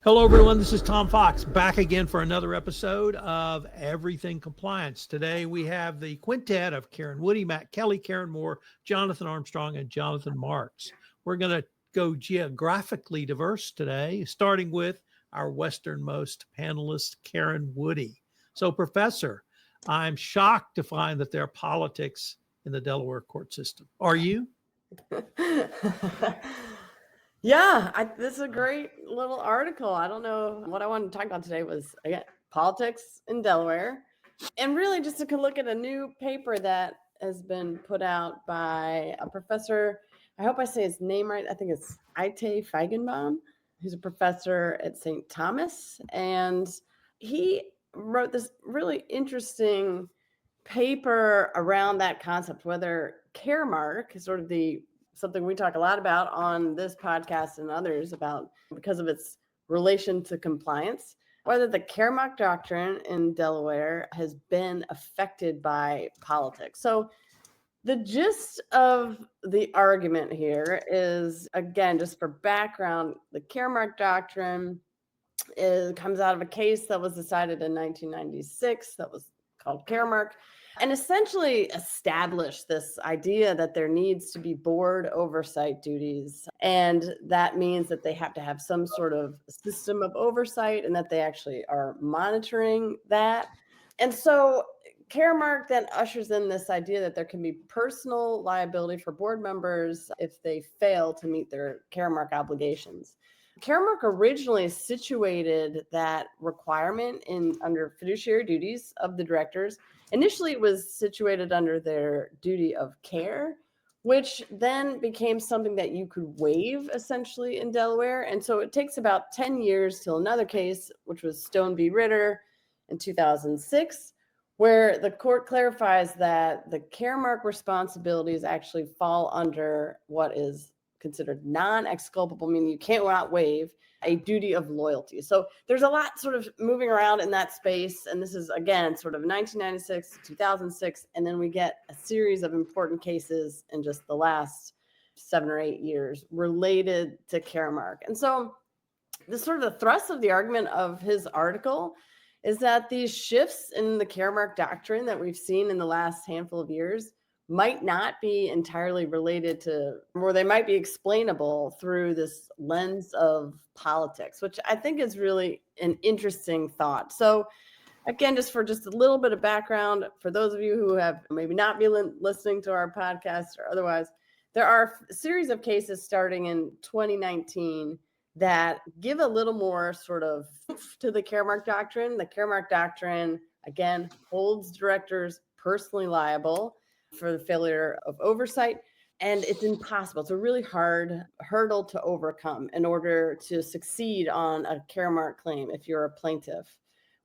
Hello, everyone. This is Tom Fox back again for another episode of Everything Compliance. Today we have the quintet of Karen Woody, Matt Kelly, Karen Moore, Jonathan Armstrong, and Jonathan Marks. We're going to go geographically diverse today, starting with our westernmost panelist, Karen Woody. So, Professor, I'm shocked to find that there are politics in the Delaware court system. Are you? Yeah, this is a great little article. I don't know what I wanted to talk about today was, again, politics in Delaware. And really just to look at a new paper that has been put out by a professor. I hope I say his name right. I think it's Ite Feigenbaum, who's a professor at St. Thomas. And he wrote this really interesting paper around that concept, whether Caremark is sort of something we talk a lot about on this podcast and others about because of its relation to compliance, whether the Caremark Doctrine in Delaware has been affected by politics. So the gist of the argument here is, again, just for background, the Caremark Doctrine comes out of a case that was decided in 1996 that was called Caremark, and essentially established this idea that there needs to be board oversight duties. And that means that they have to have some sort of system of oversight and that they actually are monitoring that. And so Caremark then ushers in this idea that there can be personal liability for board members if they fail to meet their Caremark obligations. Caremark originally situated that requirement under fiduciary duties of the directors. Initially, it was situated under their duty of care, which then became something that you could waive essentially in Delaware. And so it takes about 10 years till another case, which was Stone v. Ritter in 2006, where the court clarifies that the Caremark responsibilities actually fall under what is considered non-exculpable, meaning you can't waive a duty of loyalty. So there's a lot sort of moving around in that space. And this is, again, sort of 1996 to 2006. And then we get a series of important cases in just the last 7 or 8 years related to Caremark. And so this sort of the thrust of the argument of his article is that these shifts in the Caremark Doctrine that we've seen in the last handful of years might not be entirely related to, or they might be explainable through this lens of politics, which I think is really an interesting thought. So again, just a little bit of background for those of you who have maybe not been listening to our podcast or otherwise, there are a series of cases starting in 2019 that give a little more sort of to the Caremark Doctrine. The Caremark Doctrine, again, holds directors personally liable for the failure of oversight. And it's impossible. It's a really hard hurdle to overcome in order to succeed on a Caremark claim if you're a plaintiff.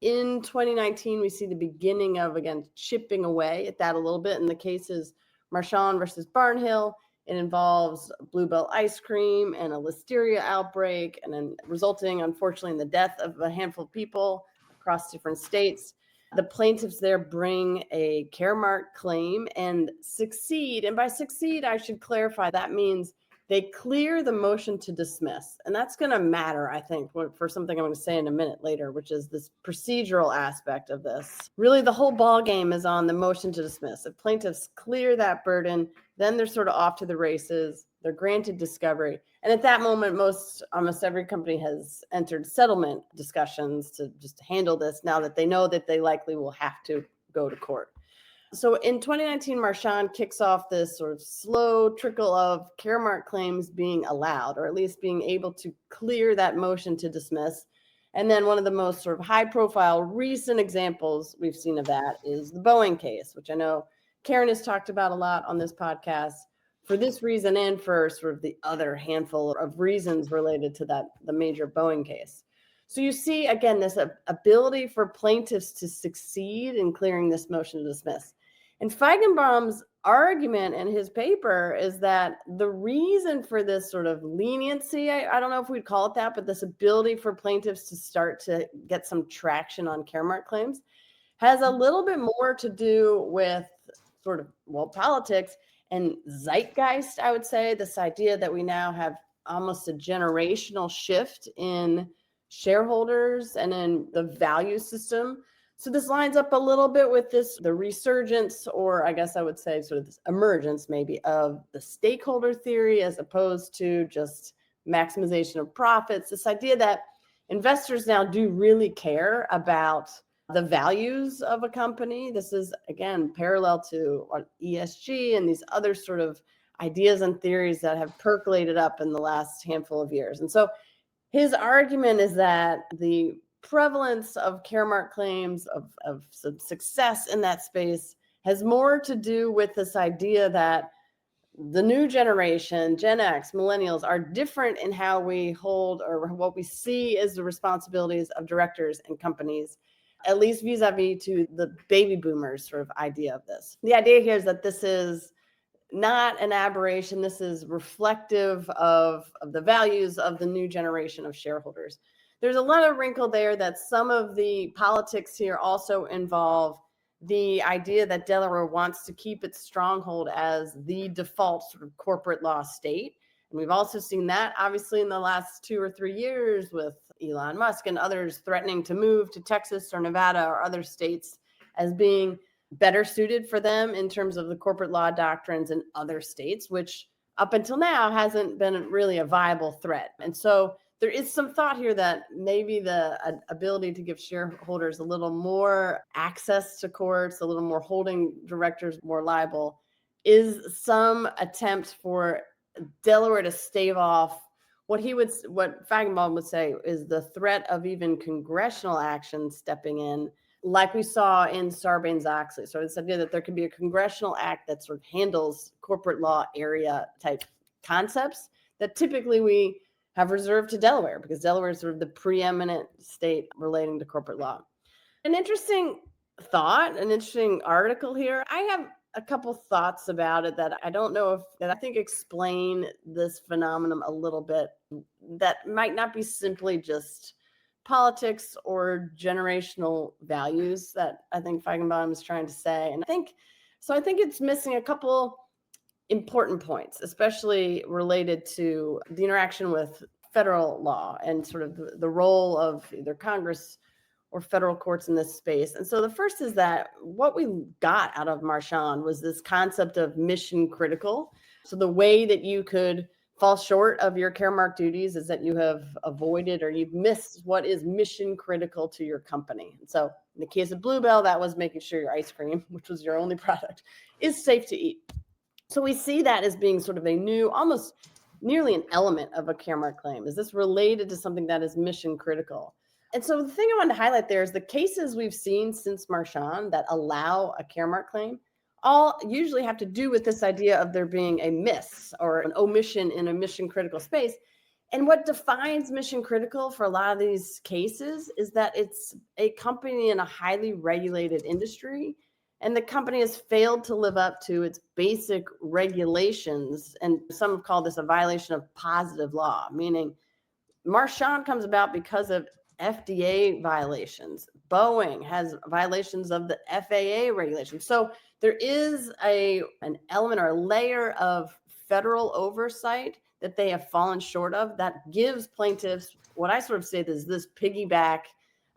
In 2019, we see the beginning of, again, chipping away at that a little bit. In the cases Marchand versus Barnhill, it involves Bluebell ice cream and a listeria outbreak, and then resulting, unfortunately, in the death of a handful of people across different states. The plaintiffs there bring a Caremark claim and succeed. And by succeed, I should clarify, that means they clear the motion to dismiss. And that's going to matter, I think, for something I'm going to say in a minute later, which is this procedural aspect of this. Really, the whole ball game is on the motion to dismiss. If plaintiffs clear that burden, then they're sort of off to the races. They're granted discovery. And at that moment, almost every company has entered settlement discussions to just handle this now that they know that they likely will have to go to court. So in 2019, Marchand kicks off this sort of slow trickle of Caremark claims being allowed, or at least being able to clear that motion to dismiss. And then one of the most sort of high-profile recent examples we've seen of that is the Boeing case, which I know Karen has talked about a lot on this podcast for this reason and for sort of the other handful of reasons related to the major Boeing case. So you see, again, this ability for plaintiffs to succeed in clearing this motion to dismiss. And Feigenbaum's argument in his paper is that the reason for this sort of leniency, I don't know if we'd call it that, but this ability for plaintiffs to start to get some traction on Caremark claims has a little bit more to do with sort of, politics and zeitgeist, I would say, this idea that we now have almost a generational shift in shareholders and in the value system. So this lines up a little bit with the resurgence, or I guess I would say sort of this emergence maybe of the stakeholder theory as opposed to just maximization of profits. This idea that investors now do really care about the values of a company. This is, again, parallel to what ESG and these other sort of ideas and theories that have percolated up in the last handful of years. And so his argument is that the prevalence of Caremark claims, of some success in that space, has more to do with this idea that the new generation, Gen X, millennials, are different in how we hold or what we see as the responsibilities of directors and companies, at least vis-a-vis to the baby boomers sort of idea of this. The idea here is that this is not an aberration. This is reflective of the values of the new generation of shareholders. There's a lot of wrinkle there that some of the politics here also involve the idea that Delaware wants to keep its stronghold as the default sort of corporate law state. And we've also seen that obviously in the last 2 or 3 years with Elon Musk and others threatening to move to Texas or Nevada or other states as being better suited for them in terms of the corporate law doctrines in other states, which up until now hasn't been really a viable threat. And so there is some thought here that maybe the ability to give shareholders a little more access to courts, a little more holding directors more liable, is some attempt for Delaware to stave off what Feigenbaum would say is the threat of even congressional action stepping in, like we saw in Sarbanes-Oxley. So this idea that there could be a congressional act that sort of handles corporate law area type concepts that typically we have reserved to Delaware, because Delaware is sort of the preeminent state relating to corporate law. An interesting thought, an interesting article here. I have a couple thoughts about it that I don't know that I think explain this phenomenon a little bit, that might not be simply just politics or generational values that I think Feigenbaum is trying to say. And I think it's missing a couple important points, especially related to the interaction with federal law and sort of the role of either Congress or federal courts in this space. And so the first is that what we got out of Marchand was this concept of mission critical. So the way that you could fall short of your Caremark duties is that you have avoided or you've missed what is mission critical to your company. And so in the case of Bluebell, that was making sure your ice cream, which was your only product, is safe to eat. So we see that as being sort of a new, almost nearly an element of a Caremark claim. Is this related to something that is mission critical? And so the thing I wanted to highlight there is the cases we've seen since Marchand that allow a Caremark claim all usually have to do with this idea of there being a miss or an omission in a mission critical space. And what defines mission critical for a lot of these cases is that it's a company in a highly regulated industry, and the company has failed to live up to its basic regulations. And some have called this a violation of positive law, meaning Marchand comes about because of FDA violations. Boeing has violations of the FAA regulations. So there is an element or a layer of federal oversight that they have fallen short of that gives plaintiffs what I sort of say is this piggyback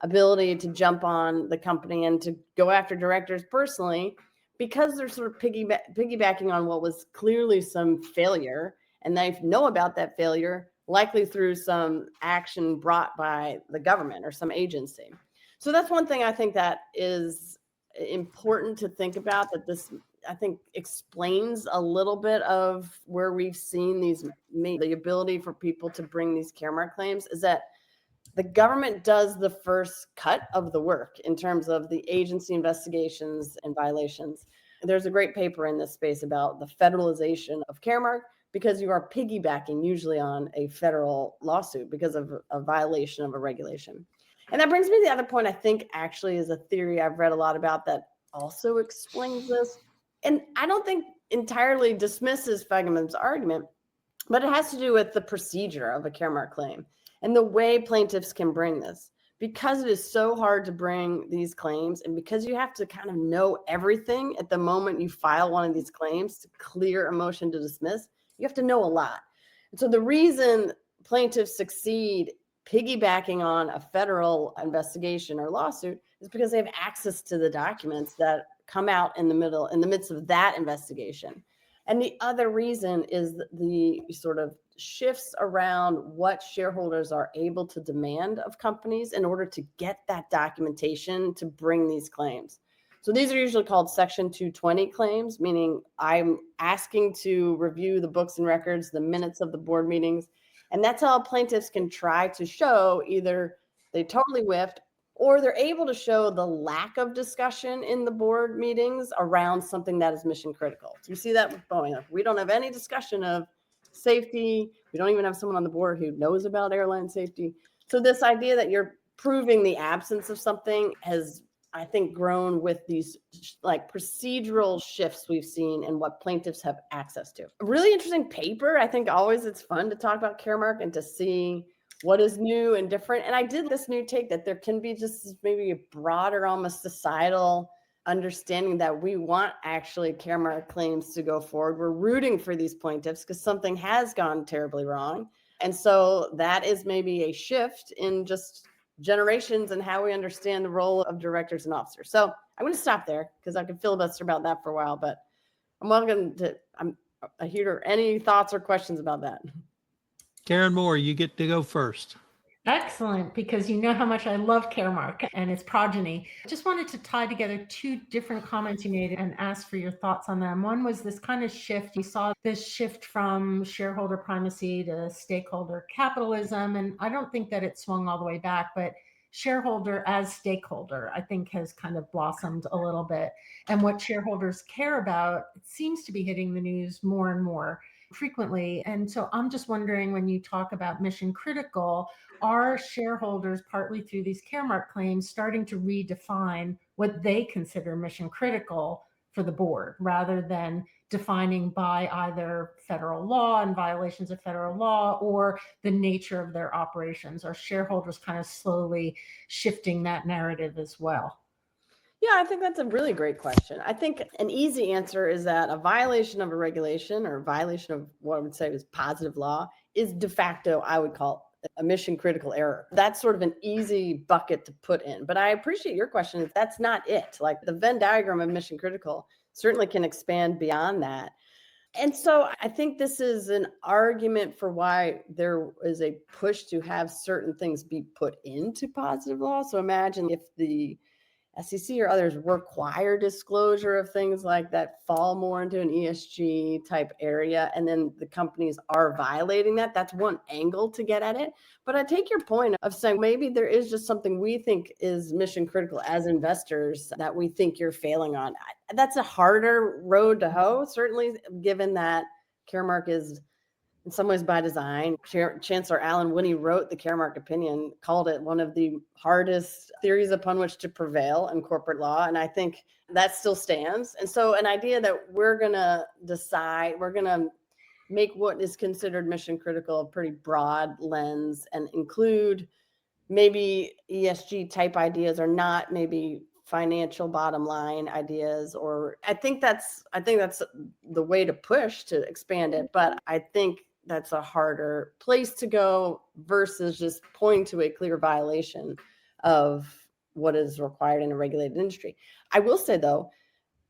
ability to jump on the company and to go after directors personally, because they're sort of piggybacking on what was clearly some failure, and they know about that failure likely through some action brought by the government or some agency. So that's one thing I think that is important to think about, that this, I think, explains a little bit of where we've seen the ability for people to bring these Caremark claims, is that the government does the first cut of the work in terms of the agency investigations and violations. There's a great paper in this space about the federalization of Caremark, because you are piggybacking usually on a federal lawsuit because of a violation of a regulation. And that brings me to the other point I think actually is a theory I've read a lot about that also explains this. And I don't think entirely dismisses Feigenbaum's argument, but it has to do with the procedure of a Caremark claim and the way plaintiffs can bring this. Because it is so hard to bring these claims, and because you have to kind of know everything at the moment you file one of these claims to clear a motion to dismiss, you have to know a lot. And so the reason plaintiffs succeed piggybacking on a federal investigation or lawsuit is because they have access to the documents that come out in the midst of that investigation. And the other reason is the sort of shifts around what shareholders are able to demand of companies in order to get that documentation to bring these claims. So these are usually called Section 220 claims, meaning I'm asking to review the books and records, the minutes of the board meetings. And that's how plaintiffs can try to show either they totally whiffed or they're able to show the lack of discussion in the board meetings around something that is mission critical. So you see that with Boeing. We don't have any discussion of safety. We don't even have someone on the board who knows about airline safety. So this idea that you're proving the absence of something has, I think, grown with these like procedural shifts we've seen in what plaintiffs have access to. A really interesting paper. I think always it's fun to talk about Caremark and to see what is new and different. And I did this new take that there can be just maybe a broader, almost societal understanding that we want actually Caremark claims to go forward. We're rooting for these plaintiffs because something has gone terribly wrong. And so that is maybe a shift in just generations and how we understand the role of directors and officers. So I'm going to stop there because I could filibuster about that for a while, but I'm here. Any thoughts or questions about that? Karen Moore, you get to go first. Excellent, because you know how much I love Caremark and its progeny. Just wanted to tie together two different comments you made and ask for your thoughts on them. One was this kind of shift. You saw this shift from shareholder primacy to stakeholder capitalism. And I don't think that it swung all the way back, but shareholder as stakeholder, I think, has kind of blossomed a little bit. And what shareholders care about, it seems to be hitting the news more and more frequently. And so I'm just wondering, when you talk about mission critical, are shareholders, partly through these Caremark claims, starting to redefine what they consider mission critical for the board, rather than defining by either federal law and violations of federal law or the nature of their operations? Are shareholders kind of slowly shifting that narrative as well? Yeah, I think that's a really great question. I think an easy answer is that a violation of a regulation or a violation of what I would say is positive law is de facto, I would call a mission critical error. That's sort of an easy bucket to put in. But I appreciate your question. If that's not it, like the Venn diagram of mission critical certainly can expand beyond that. And so I think this is an argument for why there is a push to have certain things be put into positive law. So imagine if the SEC or others require disclosure of things like that fall more into an ESG type area, and then the companies are violating that. That's one angle to get at it. But I take your point of saying maybe there is just something we think is mission critical as investors that we think you're failing on. That's a harder road to hoe, certainly, given that Caremark is in some ways by design. Chancellor Alan, when he wrote the Caremark opinion, called it one of the hardest theories upon which to prevail in corporate law. And I think that still stands. And so an idea that we're going to decide, we're going to make what is considered mission critical a pretty broad lens and include maybe ESG type ideas or not maybe financial bottom line ideas, or I think that's the way to push to expand it. But I think that's a harder place to go versus just pointing to a clear violation of what is required in a regulated industry. I will say though,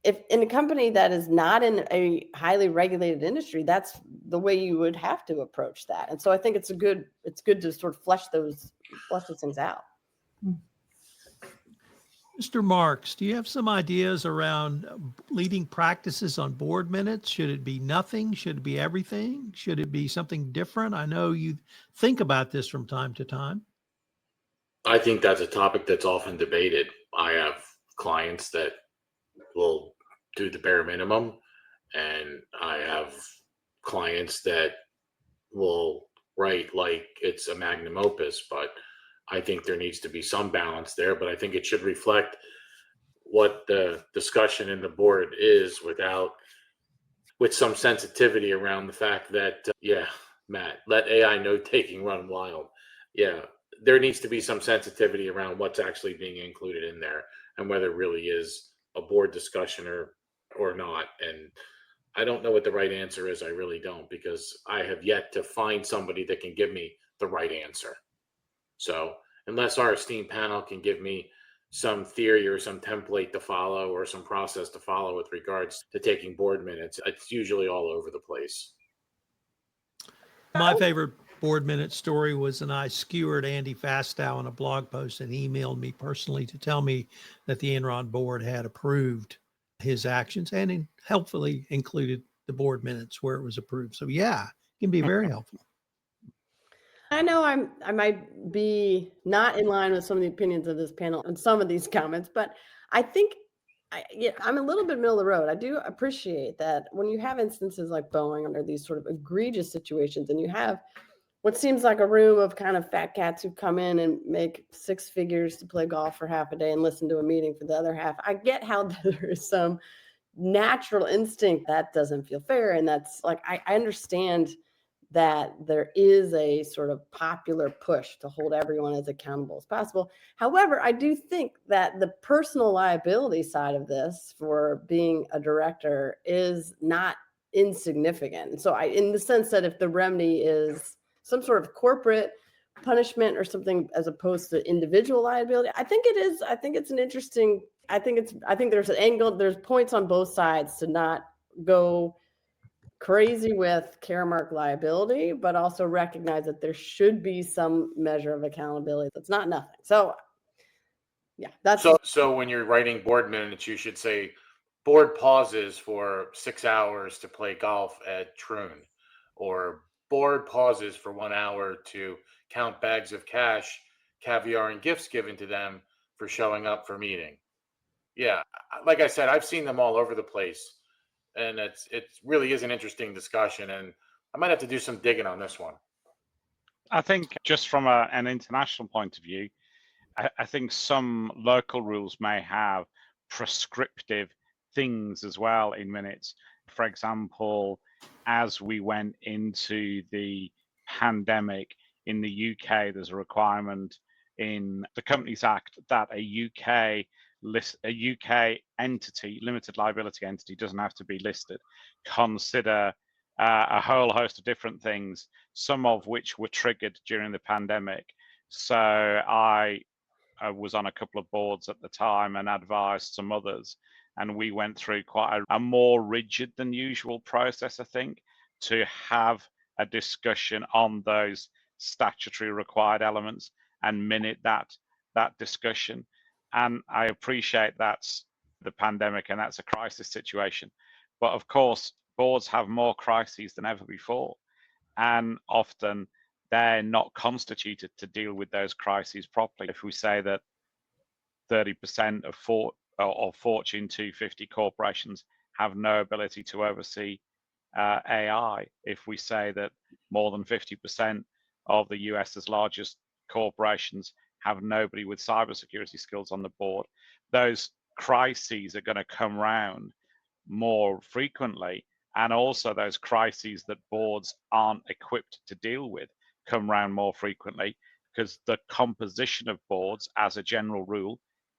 if in a company that is not in a highly regulated industry, that's the way you would have to approach that. And so I think it's good to sort of flesh those things out. Mr. Marks, do you have some ideas around leading practices on board minutes? Should it be nothing? Should it be everything? Should it be something different? I know you think about this from time to time. I think that's a topic that's often debated. I have clients that will do the bare minimum, and I have clients that will write like it's a magnum opus, but I think there needs to be some balance there, but I think it should reflect what the discussion in the board is with some sensitivity around the fact that, Matt, let AI note taking run wild. Yeah, there needs to be some sensitivity around what's actually being included in there and whether it really is a board discussion or not. And I don't know what the right answer is. I really don't, because I have yet to find somebody that can give me the right answer. So unless our esteemed panel can give me some theory or some template to follow or some process to follow with regards to taking board minutes, it's usually all over the place. My favorite board minute story was when I skewered Andy Fastow in a blog post and emailed me personally to tell me that the Enron board had approved his actions and helpfully included the board minutes where it was approved. So yeah, it can be very helpful. I know I might be not in line with some of the opinions of this panel and some of these comments, but I think I'm a little bit middle of the road. I do appreciate that when you have instances like Boeing under these sort of egregious situations, and you have what seems like a room of kind of fat cats who come in and make six figures to play golf for half a day and listen to a meeting for the other half. I get how there is some natural instinct that doesn't feel fair, and that's like I understand that there is a sort of popular push to hold everyone as accountable as possible. However, I do think that the personal liability side of this for being a director is not insignificant. So in the sense that if the remedy is some sort of corporate punishment or something as opposed to individual liability, I think it is. I think it's an interesting, I think there's an angle, there's points on both sides to not go crazy with Caremark liability, but also recognize that there should be some measure of accountability. That's not nothing. So yeah, that's so when you're writing board minutes, you should say board pauses for 6 hours to play golf at Troon, or board pauses for 1 hour to count bags of cash, caviar, and gifts given to them for showing up for meeting. Yeah, like I said, I've seen them all over the place. And it really is an interesting discussion, and I might have to do some digging on this one. I think just from an international point of view, I think some local rules may have prescriptive things as well in minutes. For example, as we went into the pandemic in the UK, there's a requirement in the Companies Act that a UK entity, limited liability entity, doesn't have to be listed. Consider a whole host of different things, some of which were triggered during the pandemic. So I was on a couple of boards at the time and advised some others, and we went through quite a more rigid than usual process, I think, to have a discussion on those statutory required elements and minute that discussion. And I appreciate that's the pandemic and that's a crisis situation. But of course, boards have more crises than ever before. And often they're not constituted to deal with those crises properly. If we say that 30% of Fortune 250 corporations have no ability to oversee AI, if we say that more than 50% of the US's largest corporations have nobody with cybersecurity skills on the board, those crises are going to come round more frequently. And also those crises that boards aren't equipped to deal with come round more frequently, because the composition of boards, as a general rule,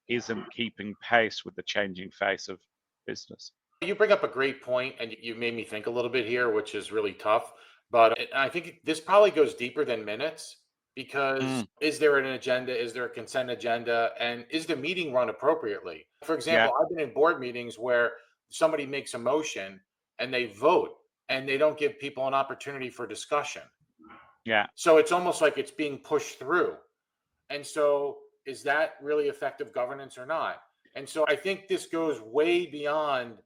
isn't keeping pace with the changing face of business. You bring up a great point, and you made me think a little bit here, which is really tough. But I think this probably goes deeper than minutes, because is there an agenda? Is there a consent agenda? And is the meeting run appropriately? For example, I've been in board meetings where somebody makes a motion and they vote and they don't give people an opportunity for discussion. Yeah. So it's almost like it's being pushed through. And so is that really effective governance or not? And so I think this goes way beyond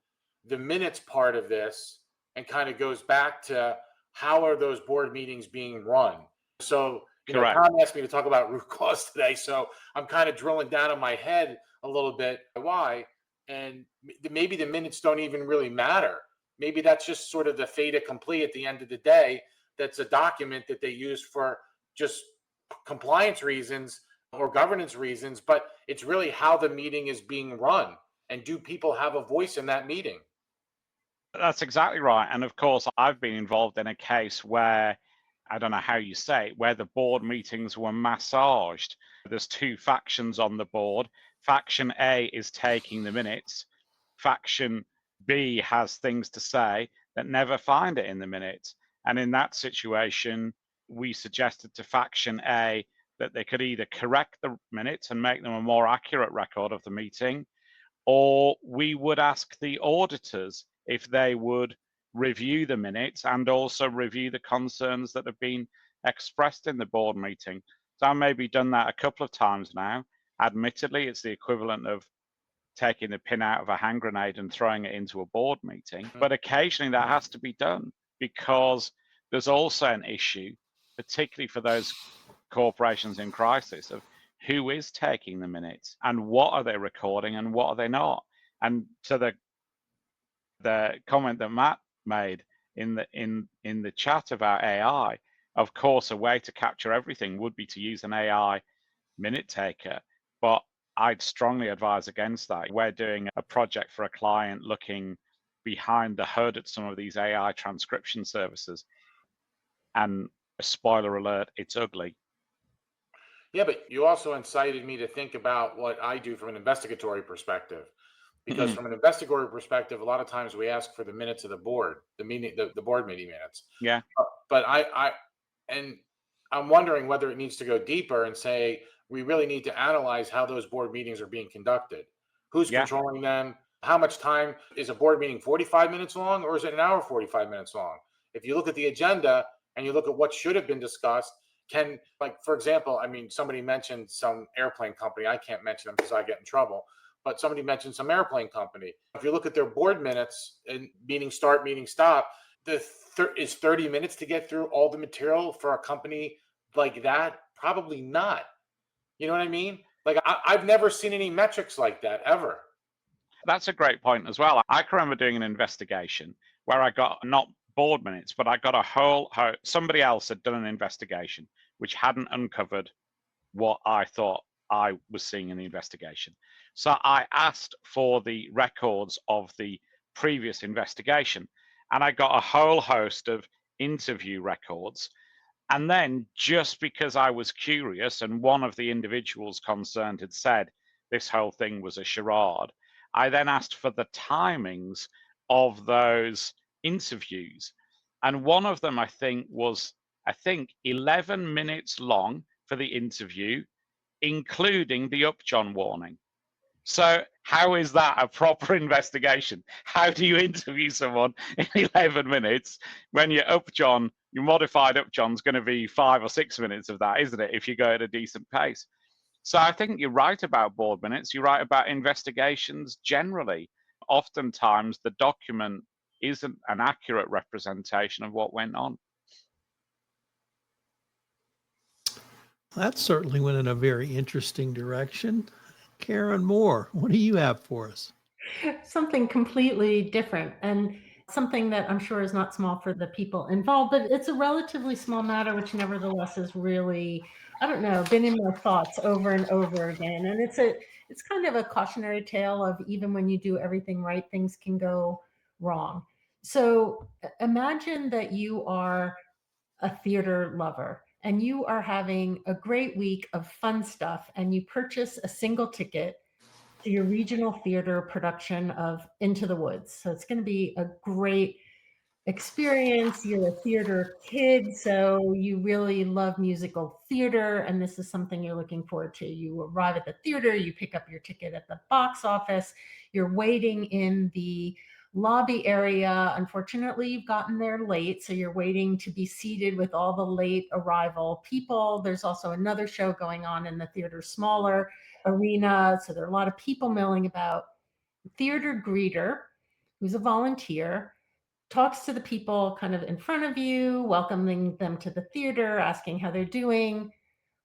the minutes part of this and kind of goes back to how are those board meetings being run? So, Tom asked me to talk about root cause today. So I'm kind of drilling down in my head a little bit why. And maybe the minutes don't even really matter. Maybe that's just sort of the fait accompli at the end of the day. That's a document that they use for just compliance reasons or governance reasons, but it's really how the meeting is being run. And do people have a voice in that meeting? That's exactly right. And of course, I've been involved in a case where, I don't know how you say it, where the board meetings were massaged. There's two factions on the board. Faction A is taking the minutes. Faction B has things to say that never find it in the minutes. And in that situation, we suggested to Faction A that they could either correct the minutes and make them a more accurate record of the meeting, or we would ask the auditors if they would review the minutes and also review the concerns that have been expressed in the board meeting. So I've maybe done that a couple of times now. Admittedly, it's the equivalent of taking the pin out of a hand grenade and throwing it into a board meeting. But occasionally that has to be done, because there's also an issue, particularly for those corporations in crisis, of who is taking the minutes and what are they recording and what are they not. And to the comment that Matt made in the chat about AI, of course, a way to capture everything would be to use an AI minute taker, but I'd strongly advise against that. We're doing a project for a client looking behind the hood at some of these AI transcription services, and spoiler alert, it's ugly. Yeah, but you also incited me to think about what I do from an investigatory perspective. Because from an investigatory perspective, a lot of times we ask for the minutes of the board, the board meeting minutes. Yeah. But I'm wondering whether it needs to go deeper and say we really need to analyze how those board meetings are being conducted. Who's controlling them? How much time is a board meeting? 45 minutes long, or is it an hour 45 minutes long? If you look at the agenda and you look at what should have been discussed, for example, I mean, somebody mentioned some airplane company. I can't mention them because I get in trouble. But somebody mentioned some airplane company. If you look at their board minutes and meeting start, meeting stop, is 30 minutes to get through all the material for a company like that? Probably not. You know what I mean? Like, I've never seen any metrics like that ever. That's a great point as well. I can remember doing an investigation where I got not board minutes, but I got somebody else had done an investigation which hadn't uncovered what I thought I was seeing in the investigation. So I asked for the records of the previous investigation, and I got a whole host of interview records. And then, just because I was curious and one of the individuals concerned had said this whole thing was a charade, I then asked for the timings of those interviews. And one of them, I think, was 11 minutes long for the interview, including the Upjohn warning. So how is that a proper investigation? How do you interview someone in 11 minutes when your modified Upjohn's going to be 5 or 6 minutes of that, isn't it, if you go at a decent pace? So I think you're right about board minutes. You're right about investigations generally. Oftentimes the document isn't an accurate representation of what went on. That certainly went in a very interesting direction. Karen Moore, what do you have for us? Something completely different, and something that I'm sure is not small for the people involved, but it's a relatively small matter, which nevertheless has really, I don't know, been in my thoughts over and over again. And it's kind of a cautionary tale of even when you do everything right, things can go wrong. So imagine that you are a theater lover and you are having a great week of fun stuff, and you purchase a single ticket to your regional theater production of Into the Woods. So it's going to be a great experience. You're a theater kid, so you really love musical theater, and this is something you're looking forward to. You arrive at the theater, you pick up your ticket at the box office, you're waiting in the lobby area. Unfortunately, you've gotten there late, so you're waiting to be seated with all the late arrival people. There's also another show going on in the theater, smaller arena, so there are a lot of people milling about. Theater greeter, who's a volunteer, talks to the people kind of in front of you, welcoming them to the theater, asking how they're doing,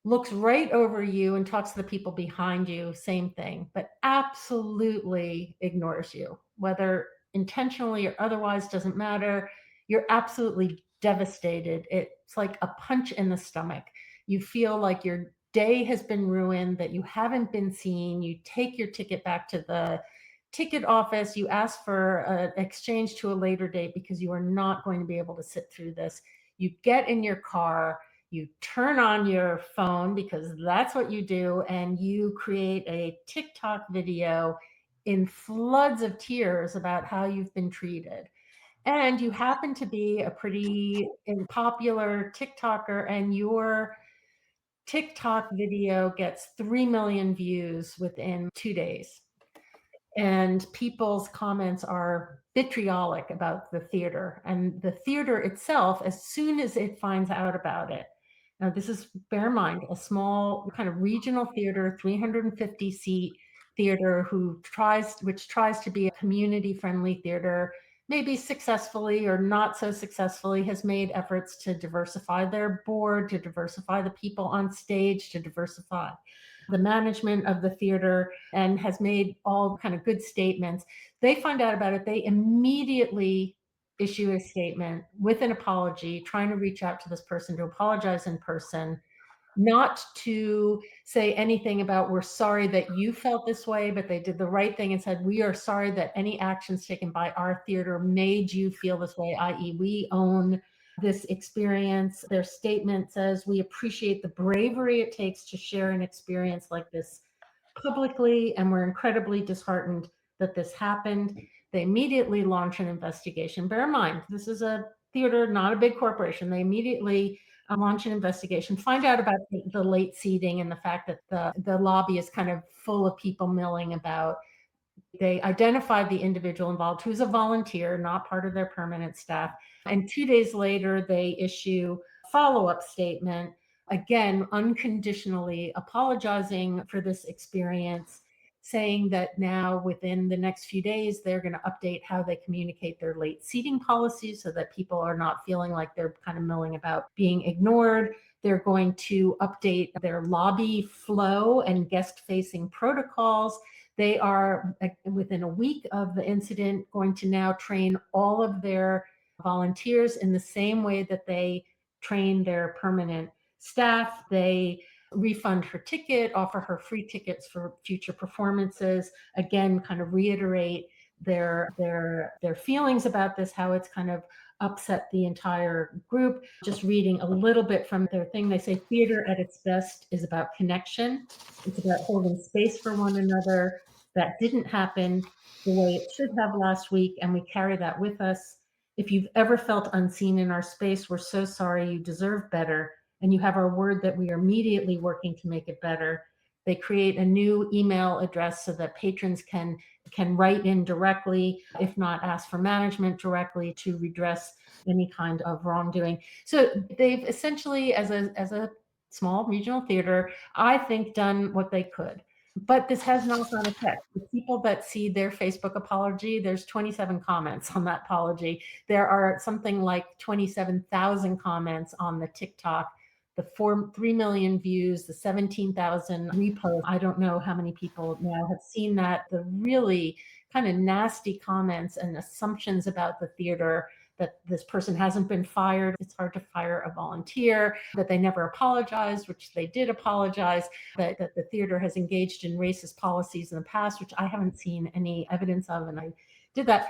looks right over you and talks to the people behind you, same thing, but absolutely ignores you, whether intentionally or otherwise, doesn't matter. You're absolutely devastated. It's like a punch in the stomach. You feel like your day has been ruined, that you haven't been seen. You take your ticket back to the ticket office. You ask for an exchange to a later date because you are not going to be able to sit through this. You get in your car, you turn on your phone because that's what you do, and you create a TikTok video in floods of tears about how you've been treated. And you happen to be a pretty popular TikToker, and your TikTok video gets 3 million views within 2 days. And people's comments are vitriolic about the theater, and the theater itself, as soon as it finds out about it. Now, this is, bear in mind, a small kind of regional theater, 350 seat theater which tries to be a community friendly theater, maybe successfully or not so successfully, has made efforts to diversify their board, to diversify the people on stage, to diversify the management of the theater, and has made all kind of good statements. They find out about it. They immediately issue a statement with an apology, trying to reach out to this person to apologize in person, not to say anything about, we're sorry that you felt this way, but they did the right thing and said, we are sorry that any actions taken by our theater made you feel this way, i.e. we own this experience. Their statement says, we appreciate the bravery it takes to share an experience like this publicly, and we're incredibly disheartened that this happened. They immediately launch an investigation. Bear in mind, this is a theater, not a big corporation. They immediately launch an investigation, find out about the late seating and the fact that the lobby is kind of full of people milling about. They identified the individual involved, who's a volunteer, not part of their permanent staff. And 2 days later, they issue a follow-up statement, again, unconditionally apologizing for this experience, saying that now within the next few days, they're going to update how they communicate their late seating policies so that people are not feeling like they're kind of milling about being ignored. They're going to update their lobby flow and guest-facing protocols. They are, within a week of the incident, going to now train all of their volunteers in the same way that they train their permanent staff. They refund her ticket, offer her free tickets for future performances, again, kind of reiterate their feelings about this, how it's kind of upset the entire group. Just reading a little bit from their thing, they say theater at its best is about connection. It's about holding space for one another. That didn't happen the way it should have last week, and we carry that with us. If you've ever felt unseen in our space, we're so sorry. You deserve better, and you have our word that we are immediately working to make it better. They create a new email address so that patrons can write in directly, if not ask for management directly, to redress any kind of wrongdoing. So they've essentially, as a small regional theater, I think, done what they could. But this has knock-on effect. The people that see their Facebook apology, there's 27 comments on that apology. There are something like 27,000 comments on the TikTok, the 3 million views, the 17,000 reposts. I don't know how many people now have seen that. The really kind of nasty comments and assumptions about the theater, that this person hasn't been fired. It's hard to fire a volunteer, that they never apologized, which they did apologize, that the theater has engaged in racist policies in the past, which I haven't seen any evidence of, and I did that.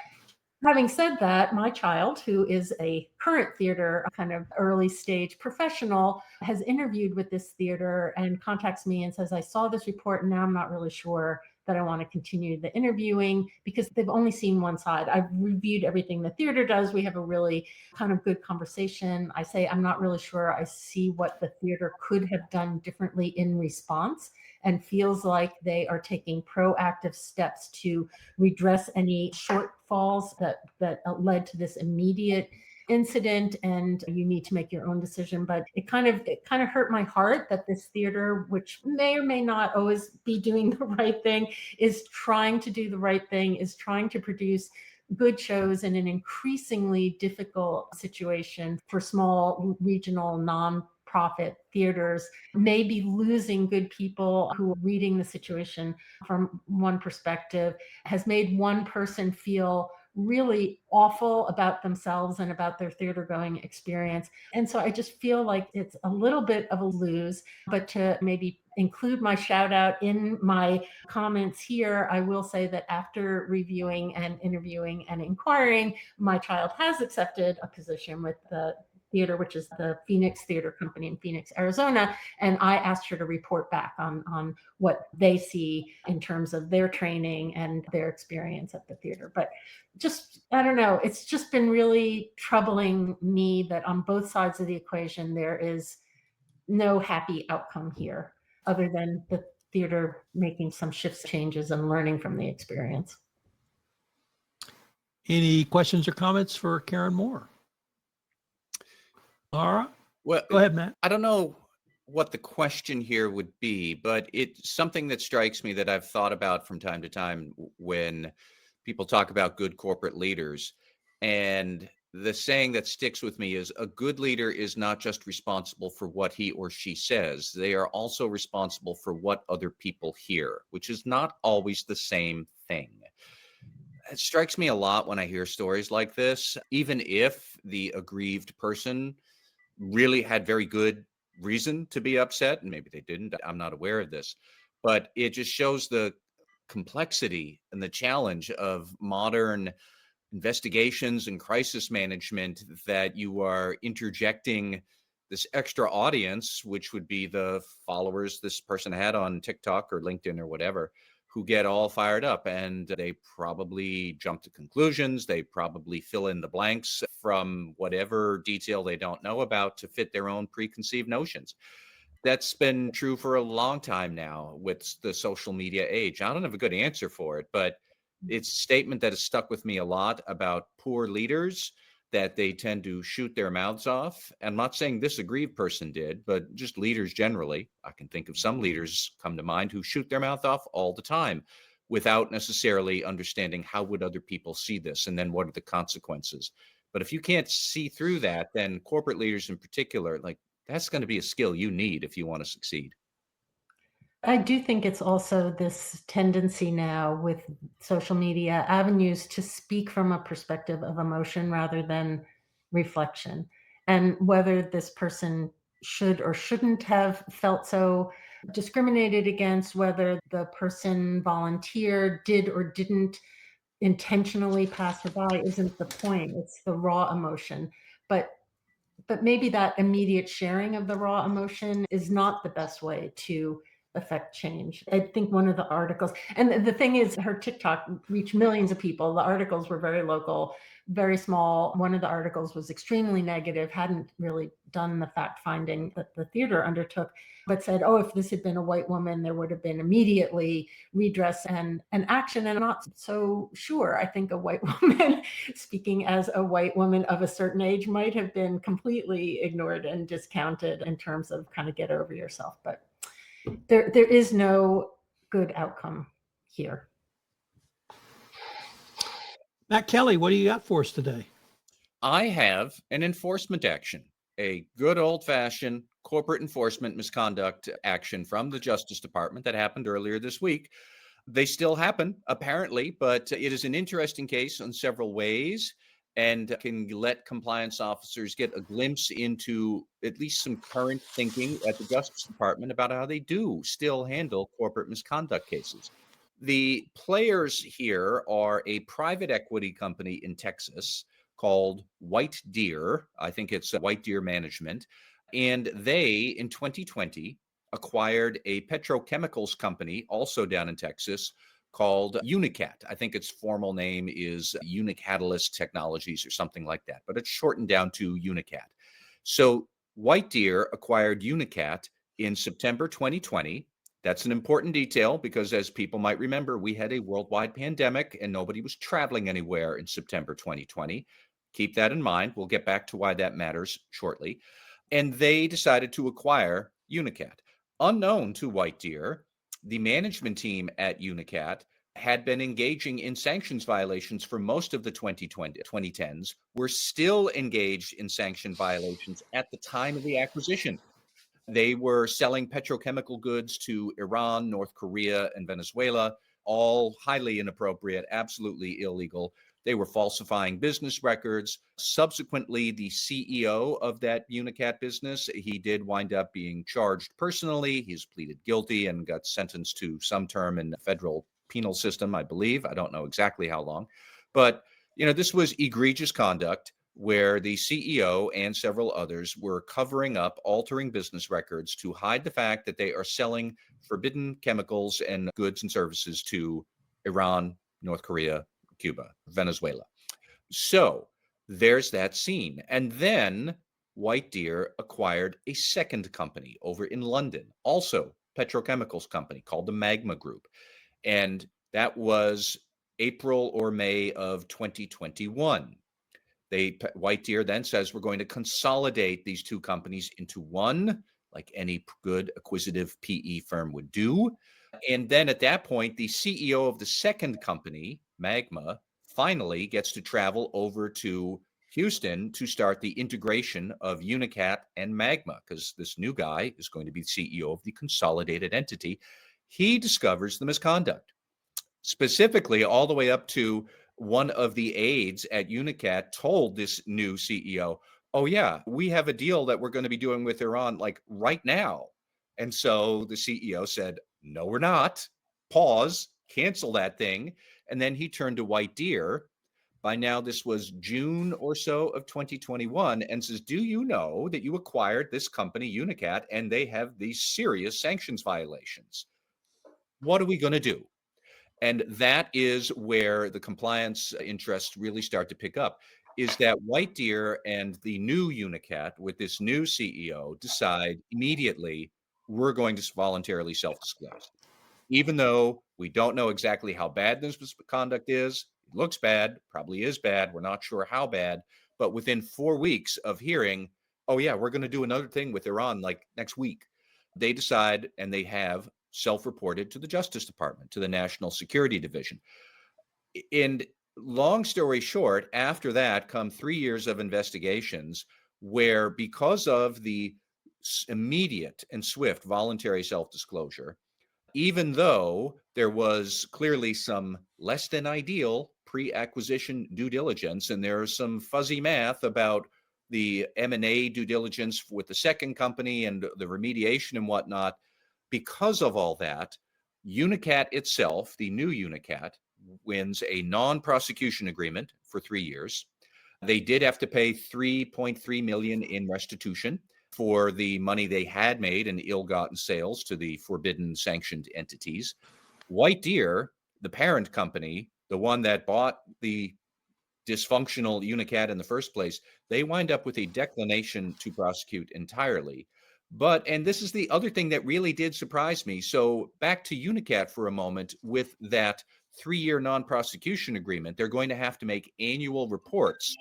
Having said that, my child, who is a current theater kind of early stage professional, has interviewed with this theater and contacts me and says, I saw this report and now I'm not really sure that I want to continue the interviewing because they've only seen one side. I've reviewed everything the theater does. We have a really kind of good conversation. I say, I'm not really sure I see what the theater could have done differently in response, and feels like they are taking proactive steps to redress any shortfalls that led to this immediate incident, and you need to make your own decision. But it kind of hurt my heart that this theater, which may or may not always be doing the right thing, is trying to do the right thing, is trying to produce good shows in an increasingly difficult situation for small regional non-profit theaters, maybe losing good people who are reading the situation from one perspective, has made one person feel really awful about themselves and about their theater going experience. And so I just feel like it's a little bit of a lose, but to maybe include my shout out in my comments here, I will say that after reviewing and interviewing and inquiring, my child has accepted a position with the theater, which is the Phoenix Theater Company in Phoenix, Arizona. And I asked her to report back on what they see in terms of their training and their experience at the theater. But just, I don't know, it's just been really troubling me that on both sides of the equation, there is no happy outcome here other than the theater making some shifts, changes, and learning from the experience. Any questions or comments for Karen Moore? All right. Well, Go ahead, Matt. I don't know what the question here would be, but it's something that strikes me that I've thought about from time to time when people talk about good corporate leaders. And the saying that sticks with me is a good leader is not just responsible for what he or she says, they are also responsible for what other people hear, which is not always the same thing. It strikes me a lot when I hear stories like this, even if the aggrieved person really had very good reason to be upset, and maybe they didn't. I'm not aware of this, but it just shows the complexity and the challenge of modern investigations and crisis management, that you are interjecting this extra audience, which would be the followers this person had on TikTok or LinkedIn or whatever, who get all fired up, and they probably jump to conclusions. They probably fill in the blanks from whatever detail they don't know about to fit their own preconceived notions. That's been true for a long time now with the social media age. I don't have a good answer for it, but it's a statement that has stuck with me a lot about poor leaders, that they tend to shoot their mouths off. I'm not saying this aggrieved person did, but just leaders generally. I can think of some leaders come to mind who shoot their mouth off all the time without necessarily understanding how would other people see this, and then what are the consequences. But if you can't see through that, then corporate leaders in particular, like, that's going to be a skill you need if you want to succeed. I do think it's also this tendency now with social media avenues to speak from a perspective of emotion rather than reflection. And whether this person should or shouldn't have felt so discriminated against, whether the person volunteered, did or didn't intentionally pass her by, isn't the point. It's the raw emotion. But maybe that immediate sharing of the raw emotion is not the best way to affect change. I think one of the articles, and the thing is, her TikTok reached millions of people. The articles were very local, very small. One of the articles was extremely negative, hadn't really done the fact finding that the theater undertook, but said, oh, if this had been a white woman, there would have been immediately redress and action. And I'm not so sure. I think a white woman, speaking as a white woman of a certain age, might have been completely ignored and discounted in terms of kind of get over yourself. But there is no good outcome here. Matt Kelly, what do you got for us today? I have an enforcement action, a good old-fashioned corporate enforcement misconduct action from the Justice Department that happened earlier this week. They still happen, apparently, but it is an interesting case in several ways, and can let compliance officers get a glimpse into at least some current thinking at the Justice Department about how they do still handle corporate misconduct cases. The players here are a private equity company in Texas called White Deer. I think it's White Deer Management. And they, in 2020, acquired a petrochemicals company also down in Texas called Unicat. I think its formal name is Unicatalyst Technologies or something like that, but it's shortened down to Unicat. So White Deer acquired Unicat in September 2020. That's an important detail because, as people might remember, we had a worldwide pandemic and nobody was traveling anywhere in September 2020. Keep that in mind. We'll get back to why that matters shortly. And they decided to acquire Unicat. Unknown to White Deer, the management team at Unicat had been engaging in sanctions violations for most of the 2010s, were still engaged in sanction violations at the time of the acquisition. They were selling petrochemical goods to Iran, North Korea, and Venezuela, all highly inappropriate, absolutely illegal. They were falsifying business records. Subsequently, the CEO of that Unicat business, he did wind up being charged personally. He's pleaded guilty and got sentenced to some term in the federal penal system, I believe. I don't know exactly how long. But, this was egregious conduct where the CEO and several others were covering up, altering business records to hide the fact that they are selling forbidden chemicals and goods and services to Iran, North Korea, Cuba, Venezuela. So there's that scene. And then White Deer acquired a second company over in London, also petrochemicals company called the Magma Group. And that was April or May of 2021. White Deer then says we're going to consolidate these two companies into one, like any good acquisitive PE firm would do. And then at that point, the CEO of the second company, Magma, finally gets to travel over to Houston to start the integration of Unicat and Magma, because this new guy is going to be the CEO of the consolidated entity. He discovers the misconduct, specifically all the way up to one of the aides at Unicat told this new CEO, oh yeah, we have a deal that we're going to be doing with Iran like right now. And so the CEO said, no, we're not. Pause, cancel that thing. And then he turned to White Deer. By now, this was June or so of 2021, and says, do you know that you acquired this company, Unicat, and they have these serious sanctions violations? What are we going to do? And that is where the compliance interests really start to pick up, is that White Deer and the new Unicat with this new CEO decide immediately, we're going to voluntarily self-disclose. Even though we don't know exactly how bad this misconduct is, it looks bad, probably is bad, we're not sure how bad, but within 4 weeks of hearing, oh yeah, we're going to do another thing with Iran like next week, they decide, and they have self-reported to the Justice Department, to the National Security Division. And long story short, after that come 3 years of investigations where, because of the immediate and swift voluntary self-disclosure, even though there was clearly some less than ideal pre-acquisition due diligence, and there's some fuzzy math about the M&A due diligence with the second company and the remediation and whatnot, because of all that, Unicat itself, the new Unicat, wins a non-prosecution agreement for 3 years. They did have to pay $3.3 million in restitution for the money they had made in ill-gotten sales to the forbidden sanctioned entities. White Deer, the parent company, the one that bought the dysfunctional Unicat in the first place, they wind up with a declination to prosecute entirely. But, and this is the other thing that really did surprise me. So back to Unicat for a moment, with that 3-year non-prosecution agreement, they're going to have to make annual reports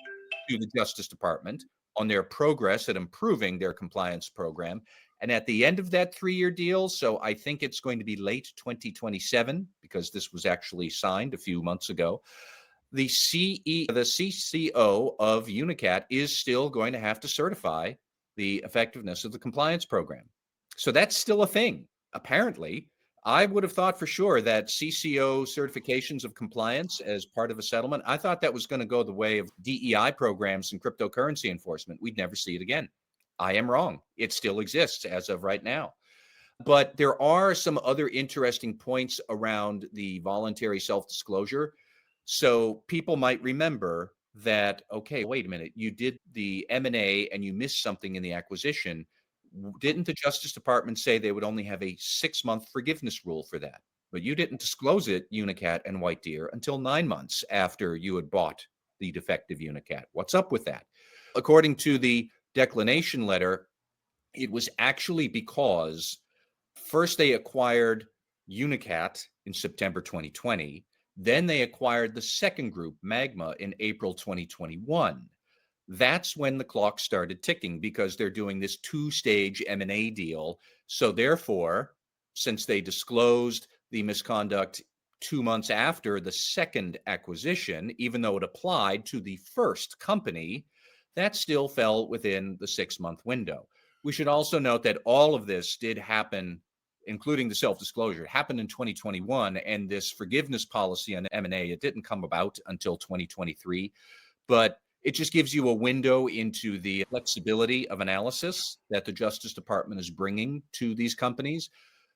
to the Justice Department on their progress at improving their compliance program. And at the end of that 3-year deal, so I think it's going to be late 2027, because this was actually signed a few months ago, the CCO of Unicat is still going to have to certify the effectiveness of the compliance program. So that's still a thing. Apparently, I would have thought for sure that CCO certifications of compliance as part of a settlement, I thought that was going to go the way of DEI programs and cryptocurrency enforcement. We'd never see it again. I am wrong. It still exists as of right now. But there are some other interesting points around the voluntary self-disclosure. So people might remember that, okay, wait a minute, you did the M&A and you missed something in the acquisition. Didn't the Justice Department say they would only have a 6-month forgiveness rule for that? But you didn't disclose it, Unicat and White Deer, until 9 months after you had bought the defective Unicat. What's up with that? According to the declination letter, it was actually because first they acquired Unicat in September 2020. Then they acquired the second group, Magma, in April 2021. That's when the clock started ticking, because they're doing this 2-stage M&A deal. So therefore, since they disclosed the misconduct 2 months after the second acquisition, even though it applied to the first company, that still fell within the 6-month window. We should also note that all of this did happen, including the self-disclosure, it happened in 2021, and this forgiveness policy on M&A, it didn't come about until 2023, but it just gives you a window into the flexibility of analysis that the Justice Department is bringing to these companies.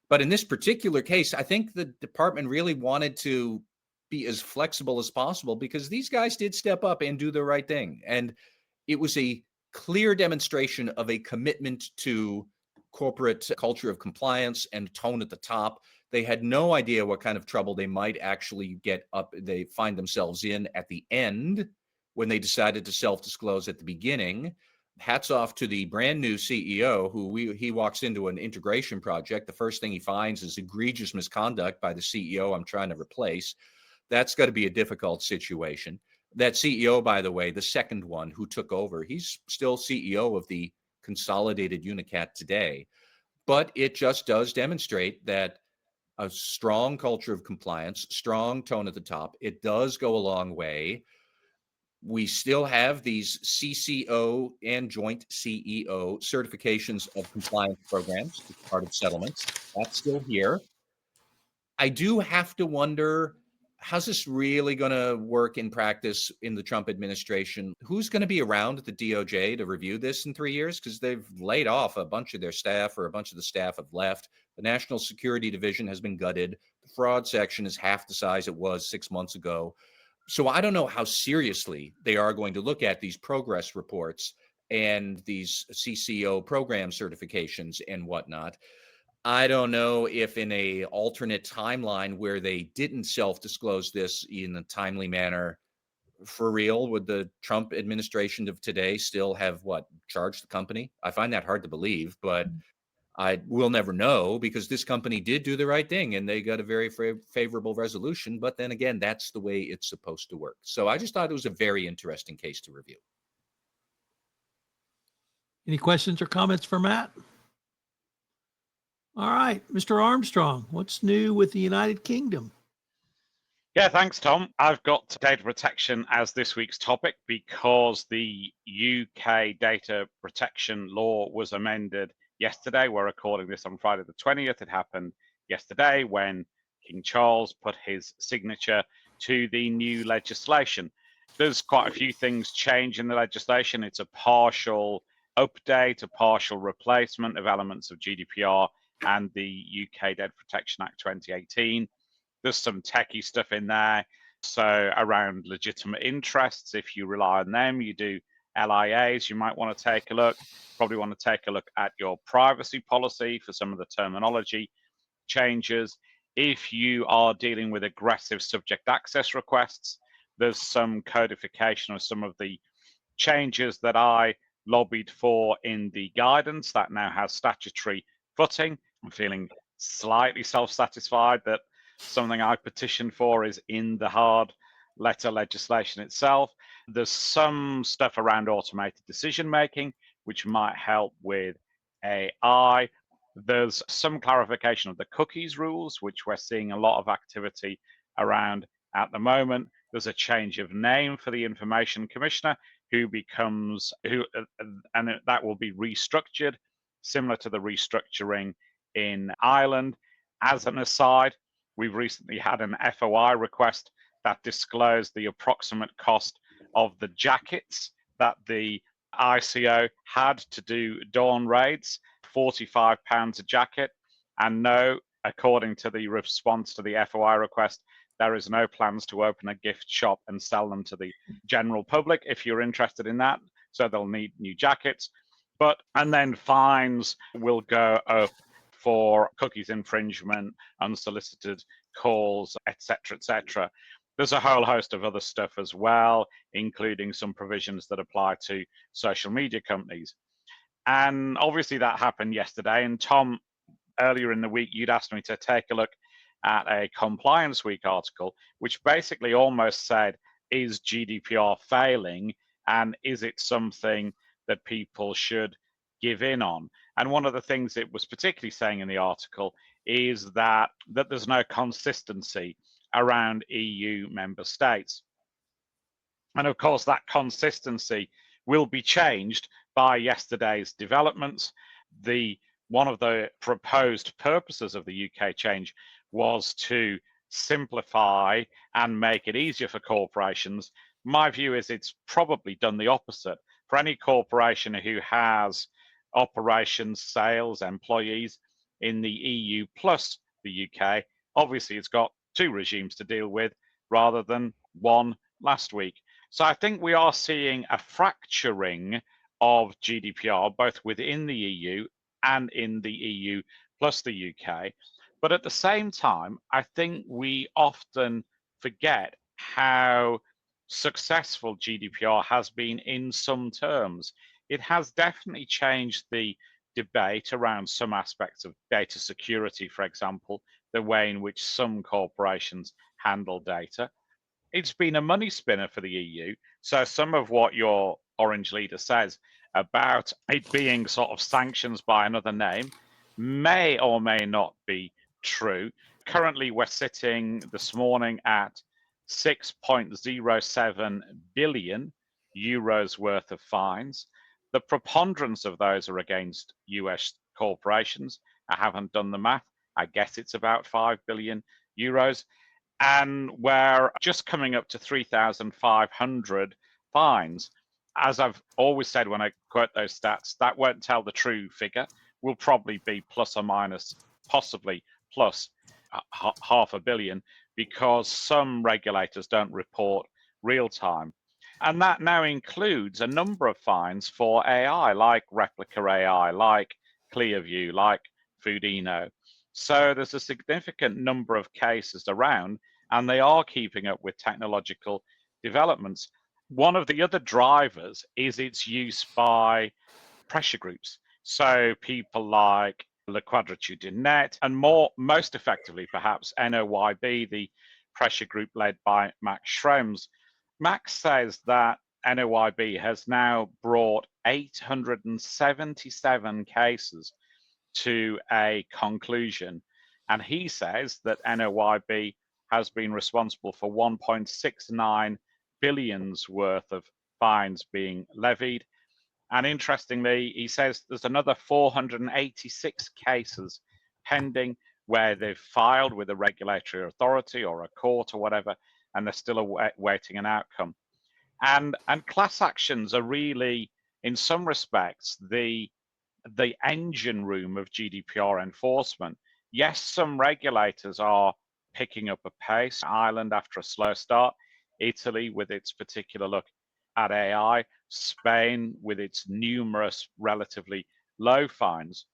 But in this particular case, I think the department really wanted to be as flexible as possible, because these guys did step up and do the right thing. And it was a clear demonstration of a commitment to corporate culture of compliance and tone at the top. They had no idea what kind of trouble they might actually they find themselves in at the end when they decided to self-disclose at the beginning. hats off to the brand new CEO he walks into an integration project. The first thing he finds is egregious misconduct by the CEO I'm trying to replace. That's got to be a difficult situation. That CEO, by the way, the second one who took over, he's still CEO of the consolidated Unicat today. But it just does demonstrate that a strong culture of compliance, strong tone at the top, it does go a long way. We still have these CCO and joint CEO certifications of compliance programs as part of settlements. That's still here. I do have to wonder, how's this really going to work in practice in the Trump administration? Who's going to be around at the DOJ to review this in 3 years? Because they've laid off a bunch of their staff, or a bunch of the staff have left. The National Security Division has been gutted. The fraud section is half the size it was 6 months ago. So I don't know how seriously they are going to look at these progress reports and these CCO program certifications and whatnot. I don't know if in a alternate timeline where they didn't self-disclose this in a timely manner, for real, would the Trump administration of today still have charged the company? I find that hard to believe, but I will never know, because this company did do the right thing and they got a very favorable resolution. But then again, that's the way it's supposed to work. So I just thought it was a very interesting case to review. Any questions or comments for Matt? All right, Mr. Armstrong, what's new with the United Kingdom? Yeah, thanks, Tom. I've got data protection as this week's topic because the UK data protection law was amended yesterday. We're recording this on Friday the 20th. It happened yesterday when King Charles put his signature to the new legislation. There's quite a few things change in the legislation. It's a partial update, a partial replacement of elements of GDPR and the UK Data Protection Act 2018. There's some techie stuff in there. So around legitimate interests, if you rely on them, you do LIAs, you might want to take a look. Probably want to take a look at your privacy policy for some of the terminology changes. If you are dealing with aggressive subject access requests, there's some codification of some of the changes that I lobbied for in the guidance that now has statutory footing. I'm feeling slightly self-satisfied that something I petitioned for is in the hard letter legislation itself. There's some stuff around automated decision making, which might help with AI. There's some clarification of the cookies rules, which we're seeing a lot of activity around at the moment. There's a change of name for the Information Commissioner, and that will be restructured, similar to the restructuring in Ireland. As an aside, we've recently had an FOI request that disclosed the approximate cost of the jackets that the ICO had to do dawn raids, £45 a jacket. And no, according to the response to the FOI request, there is no plans to open a gift shop and sell them to the general public if you're interested in that. So they'll need new jackets. And then fines will go up for cookies infringement, unsolicited calls, etc., etc. There's a whole host of other stuff as well, including some provisions that apply to social media companies. And obviously that happened yesterday. And Tom, earlier in the week, you'd asked me to take a look at a Compliance Week article, which basically almost said, is GDPR failing? And is it something that people should give in on? And one of the things it was particularly saying in the article is that there's no consistency around EU member states. And of course, that consistency will be changed by yesterday's developments. One of the proposed purposes of the UK change was to simplify and make it easier for corporations. My view is it's probably done the opposite. For any corporation who has operations, sales, employees in the EU plus the UK, obviously it's got two regimes to deal with rather than one last week. So I think we are seeing a fracturing of GDPR, both within the EU and in the EU plus the UK. But at the same time, I think we often forget how successful GDPR has been in some terms. it has definitely changed the debate around some aspects of data security, for example, the way in which some corporations handle data. It's been a money spinner for the EU. So some of what your orange leader says about it being sort of sanctions by another name may or may not be true. Currently, we're sitting this morning at 6.07 billion euros worth of fines. The preponderance of those are against US corporations. I haven't done the math. I guess it's about 5 billion euros. And we're just coming up to 3,500 fines. As I've always said when I quote those stats, that won't tell the true figure. Will probably be plus or minus, possibly plus half a billion, because some regulators don't report real time. And that now includes a number of fines for AI, like Replica AI, like Clearview, like Foodino. So there's a significant number of cases around, and they are keeping up with technological developments. One of the other drivers is its use by pressure groups. So people like Le Quadrature du Net, and most effectively, perhaps, NOYB, the pressure group led by Max Schrems. Max says that NOYB has now brought 877 cases to a conclusion. And he says that NOYB has been responsible for 1.69 billions worth of fines being levied. And interestingly, he says there's another 486 cases pending where they've filed with a regulatory authority or a court or whatever, and they're still awaiting an outcome. And class actions are really, in some respects, the engine room of GDPR enforcement. Yes, some regulators are picking up a pace. Ireland after a slow start, Italy with its particular look at AI, Spain with its numerous relatively low fines.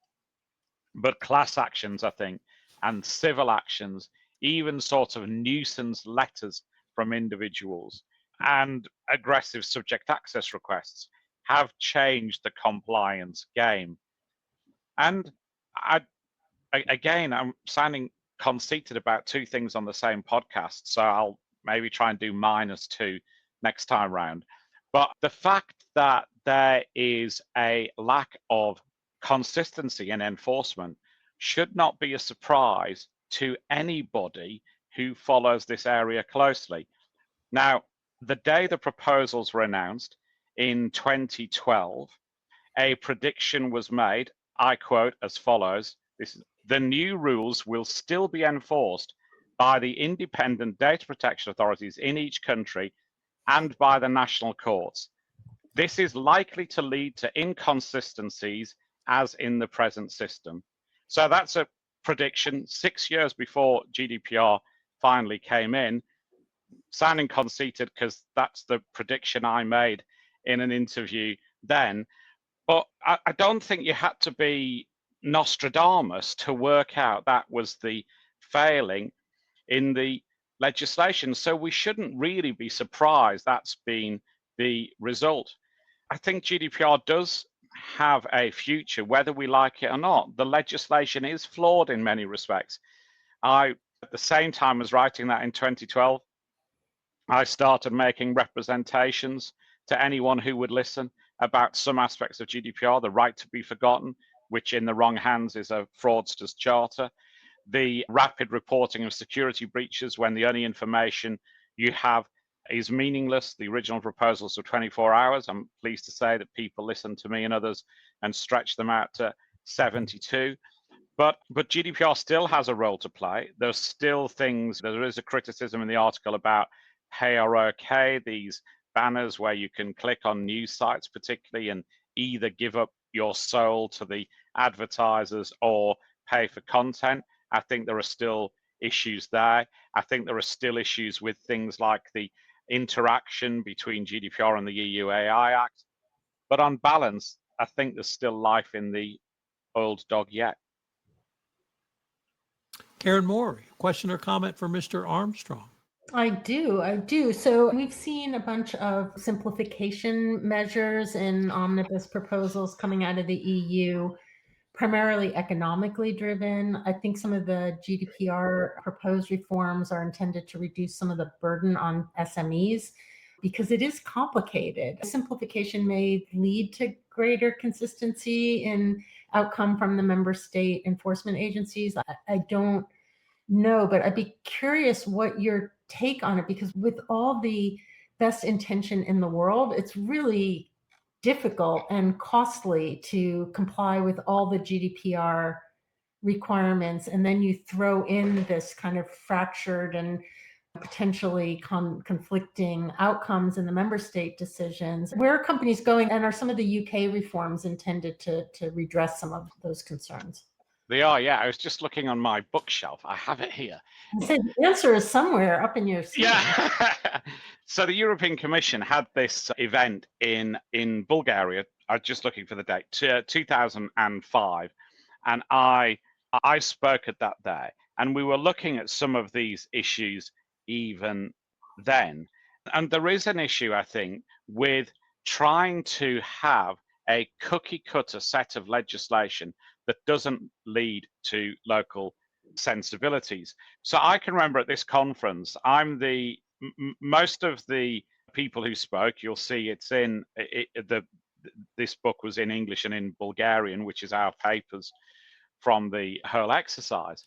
But class actions, I think, and civil actions, even sort of nuisance letters from individuals and aggressive subject access requests have changed the compliance game. And I'm sounding conceited about two things on the same podcast, so I'll maybe try and do -2 next time round. But the fact that there is a lack of consistency in enforcement should not be a surprise to anybody who follows this area closely. Now, the day the proposals were announced in 2012, a prediction was made, I quote as follows, the new rules will still be enforced by the independent data protection authorities in each country and by the national courts. This is likely to lead to inconsistencies as in the present system. So that's a prediction 6 years before GDPR finally came in, sounding conceited because that's the prediction I made in an interview then. But I don't think you had to be Nostradamus to work out that was the failing in the legislation. So we shouldn't really be surprised that's been the result. I think GDPR does have a future, whether we like it or not. The legislation is flawed in many respects. At the same time as writing that in 2012, I started making representations to anyone who would listen about some aspects of GDPR, the right to be forgotten, which in the wrong hands is a fraudster's charter, the rapid reporting of security breaches when the only information you have is meaningless. The original proposals were 24 hours. I'm pleased to say that people listened to me and others and stretched them out to 72. But GDPR still has a role to play. There's still things, there is a criticism in the article about PayROK, these banners where you can click on news sites particularly and either give up your soul to the advertisers or pay for content. I think there are still issues there. I think there are still issues with things like the interaction between GDPR and the EU AI Act. But on balance, I think there's still life in the old dog yet. Karen Moore, question or comment for Mr. Armstrong? I do. So we've seen a bunch of simplification measures and omnibus proposals coming out of the EU, primarily economically driven. I think some of the GDPR proposed reforms are intended to reduce some of the burden on SMEs because it is complicated. Simplification may lead to greater consistency in outcome from the member state enforcement agencies. I don't know, but I'd be curious what your take on it, because with all the best intention in the world, it's really difficult and costly to comply with all the GDPR requirements. And then you throw in this kind of fractured and potentially conflicting outcomes in the member state decisions. Where are companies going, and are some of the UK reforms intended to redress some of those concerns? They are, yeah. I was just looking on my bookshelf. I have it here. I said the answer is somewhere up in your sleeve. Yeah. So the European Commission had this event in Bulgaria. I was just looking for the date, 2005, and I spoke at that day, and we were looking at some of these issues even then. And there is an issue, I think, with trying to have a cookie cutter set of legislation that doesn't lead to local sensibilities. So I can remember at this conference, most of the people who spoke, you'll see it's in this book was in English and in Bulgarian, which is our papers from the whole exercise,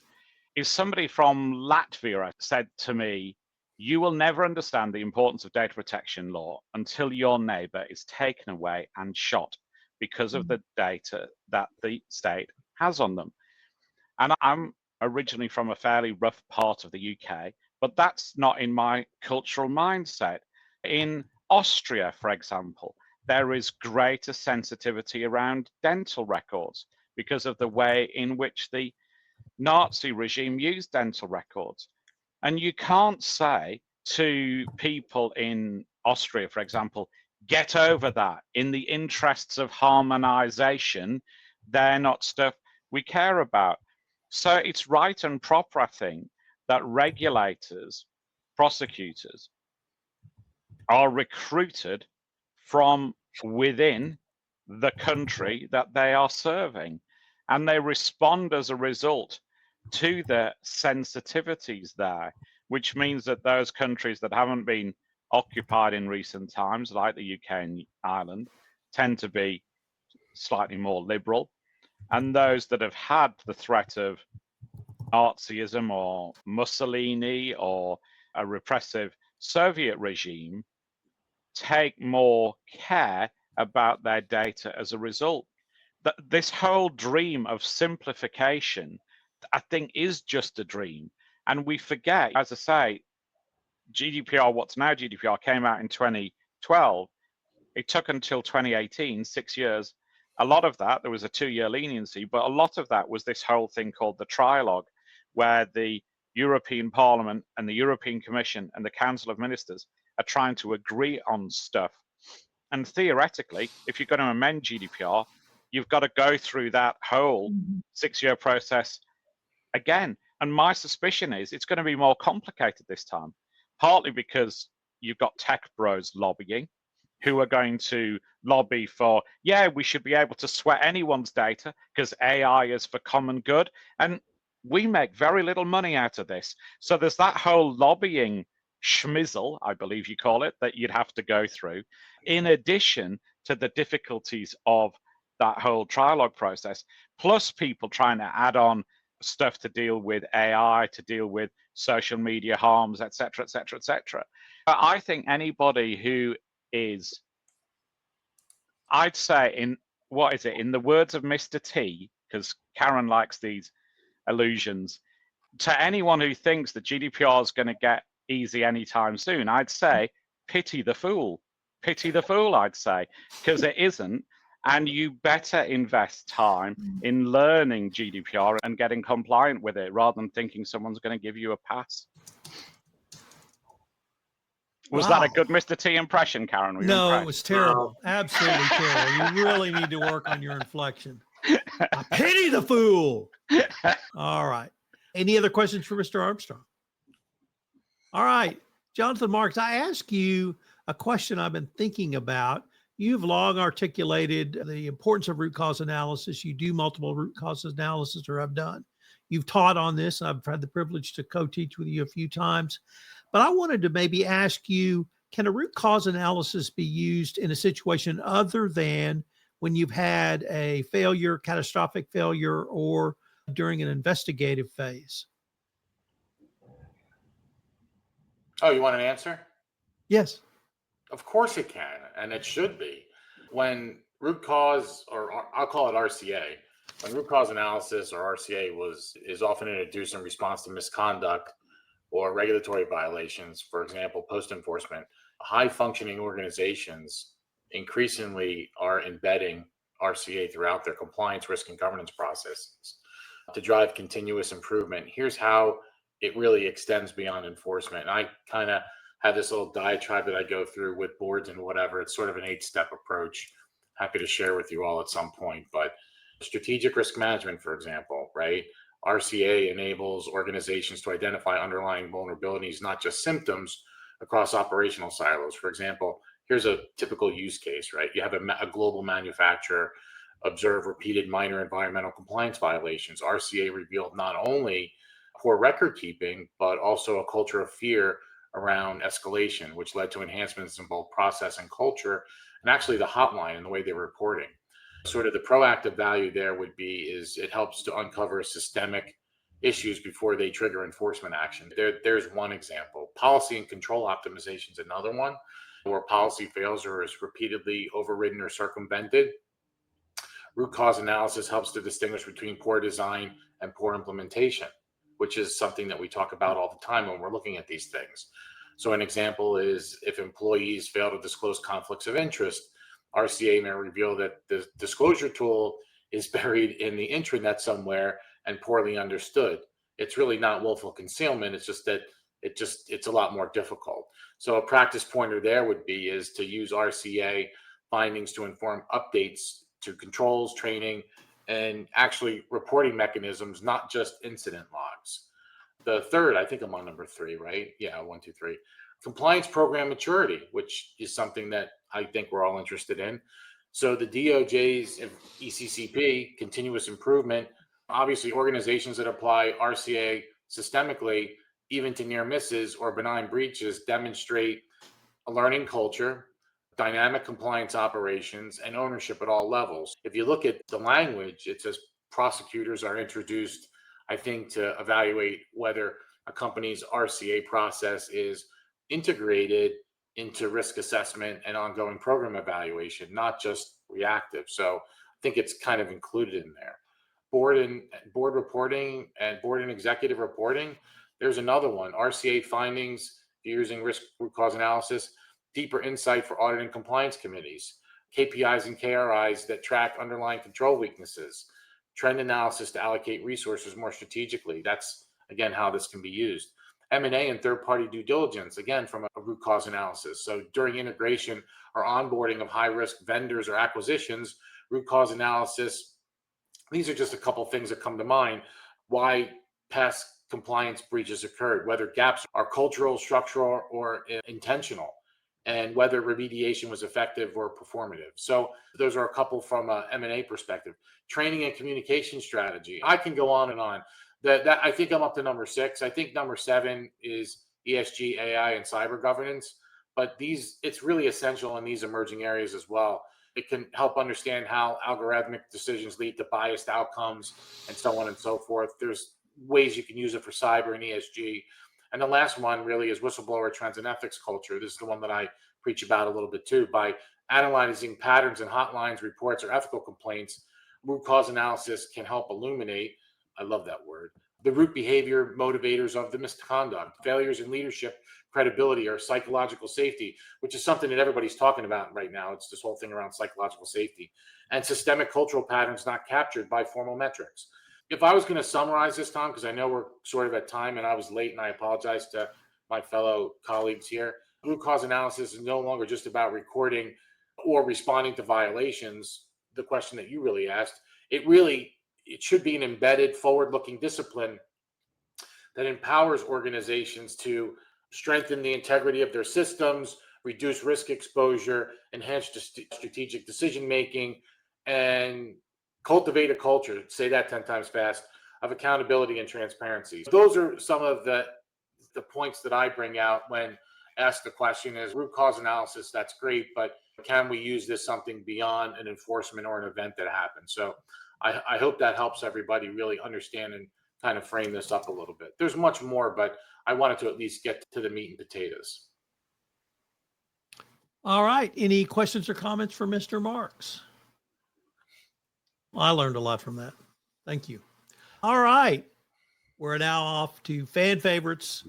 is somebody from Latvia said to me, you will never understand the importance of data protection law until your neighbor is taken away and shot because of the data that the state has on them. And I'm originally from a fairly rough part of the UK, but that's not in my cultural mindset. In Austria, for example, there is greater sensitivity around dental records because of the way in which the Nazi regime used dental records. And you can't say to people in Austria, for example, get over that. In the interests of harmonization, they're not stuff we care about. So it's right and proper, I think, that regulators, prosecutors are recruited from within the country that they are serving, and they respond as a result to the sensitivities there, which means that those countries that haven't been occupied in recent times, like the UK and Ireland, tend to be slightly more liberal, and those that have had the threat of Nazism or Mussolini or a repressive Soviet regime take more care about their data as a result. This whole dream of simplification, I think, is just a dream. And we forget, as I say, GDPR, what's now GDPR, came out in 2012. It took until 2018, 6 years. A lot of that, there was a 2-year leniency, but a lot of that was this whole thing called the trilogue, where the European Parliament and the European Commission and the Council of Ministers are trying to agree on stuff. And theoretically, if you're going to amend GDPR, you've got to go through that whole 6-year process again. And my suspicion is it's going to be more complicated this time, partly because you've got tech bros lobbying, who are going to lobby for, yeah, we should be able to sweat anyone's data because AI is for common good. And we make very little money out of this. So there's that whole lobbying schmizzle, I believe you call it, that you'd have to go through, in addition to the difficulties of that whole trilogue process, plus people trying to add on stuff to deal with AI, to deal with social media harms, etc., etc., etc. I think anybody who is, I'd say, in the words of Mr. T, because Karen likes these allusions, to anyone who thinks that GDPR is going to get easy anytime soon, I'd say pity the fool. Pity the fool, I'd say, because it isn't. And you better invest time in learning GDPR and getting compliant with it rather than thinking someone's going to give you a pass. Was that a good Mr. T impression, Karen? No, it was terrible. Absolutely terrible. You really need to work on your inflection. I pity the fool. All right. Any other questions for Mr. Armstrong? All right. Jonathan Marks, I ask you a question I've been thinking about. You've long articulated the importance of root cause analysis. You do multiple root cause analysis, or have done. You've taught on this, and I've had the privilege to co-teach with you a few times. But I wanted to maybe ask you, can a root cause analysis be used in a situation other than when you've had a failure, catastrophic failure, or during an investigative phase? Oh, you want an answer? Yes. Of course it can, and it should be. When root cause, or I'll call it RCA, when root cause analysis or RCA is often introduced in response to misconduct or regulatory violations, for example, post-enforcement, high-functioning organizations increasingly are embedding RCA throughout their compliance, risk, and governance processes to drive continuous improvement. Here's how it really extends beyond enforcement. And I kind of have this little diatribe that I go through with boards and whatever. It's sort of an 8-step approach. Happy to share with you all at some point. But strategic risk management, for example, right? RCA enables organizations to identify underlying vulnerabilities, not just symptoms, across operational silos. For example, here's a typical use case, right? You have a global manufacturer observe repeated minor environmental compliance violations. RCA revealed not only poor record keeping, but also a culture of fear around escalation, which led to enhancements in both process and culture, and actually the hotline and the way they were reporting. Sort of the proactive value there would be is it helps to uncover systemic issues before they trigger enforcement action. There's one example. Policy and control optimization is another one, where policy fails or is repeatedly overridden or circumvented. Root cause analysis helps to distinguish between poor design and poor implementation, which is something that we talk about all the time when we're looking at these things. So an example is if employees fail to disclose conflicts of interest, RCA may reveal that the disclosure tool is buried in the intranet somewhere and poorly understood. It's really not willful concealment. It's just that it's a lot more difficult. So a practice pointer there would be is to use RCA findings to inform updates to controls, training, and actually reporting mechanisms, not just incident logs. The third, I think I'm on number 3, right? Yeah, 1, 2, 3. Compliance program maturity, which is something that I think we're all interested in. So the DOJ's ECCP, continuous improvement, obviously organizations that apply RCA systemically, even to near misses or benign breaches, demonstrate a learning culture, dynamic compliance operations, and ownership at all levels. If you look at the language, it says prosecutors are introduced, I think, to evaluate whether a company's RCA process is integrated into risk assessment and ongoing program evaluation, not just reactive. So I think it's kind of included in there. Board reporting and board and executive reporting. There's another one, RCA findings using risk root cause analysis, deeper insight for audit and compliance committees, KPIs and KRIs that track underlying control weaknesses, trend analysis to allocate resources more strategically. That's, again, how this can be used. M&A and third-party due diligence, again, from a root cause analysis. So during integration or onboarding of high-risk vendors or acquisitions, root cause analysis, these are just a couple things that come to mind. Why past compliance breaches occurred, whether gaps are cultural, structural, or intentional, and whether remediation was effective or performative. So those are a couple from an M&A perspective. Training and communication strategy. I can go on and on. That I think I'm up to number 6. I think number 7 is ESG, AI, and cyber governance. But it's really essential in these emerging areas as well. It can help understand how algorithmic decisions lead to biased outcomes and so on and so forth. There's ways you can use it for cyber and ESG. And the last one really is whistleblower trends and ethics culture. This is the one that I preach about a little bit too. By analyzing patterns in hotlines, reports, or ethical complaints, root cause analysis can help illuminate, I love that word, the root behavior motivators of the misconduct, failures in leadership, credibility, or psychological safety, which is something that everybody's talking about right now. It's this whole thing around psychological safety, and systemic cultural patterns not captured by formal metrics. If I was going to summarize this, Tom, because I know we're sort of at time and I was late and I apologize to my fellow colleagues here, root cause analysis is no longer just about recording or responding to violations, the question that you really asked. It should be an embedded, forward-looking discipline that empowers organizations to strengthen the integrity of their systems, reduce risk exposure, enhance strategic decision making, and cultivate a culture, say that 10 times fast, of accountability and transparency. Those are some of the points that I bring out when asked the question is root cause analysis. That's great, but can we use this something beyond an enforcement or an event that happened? So I hope that helps everybody really understand and kind of frame this up a little bit. There's much more, but I wanted to at least get to the meat and potatoes. All right. Any questions or comments for Mr. Marks? Well, I learned a lot from that. Thank you. All right. We're now off to fan favorites,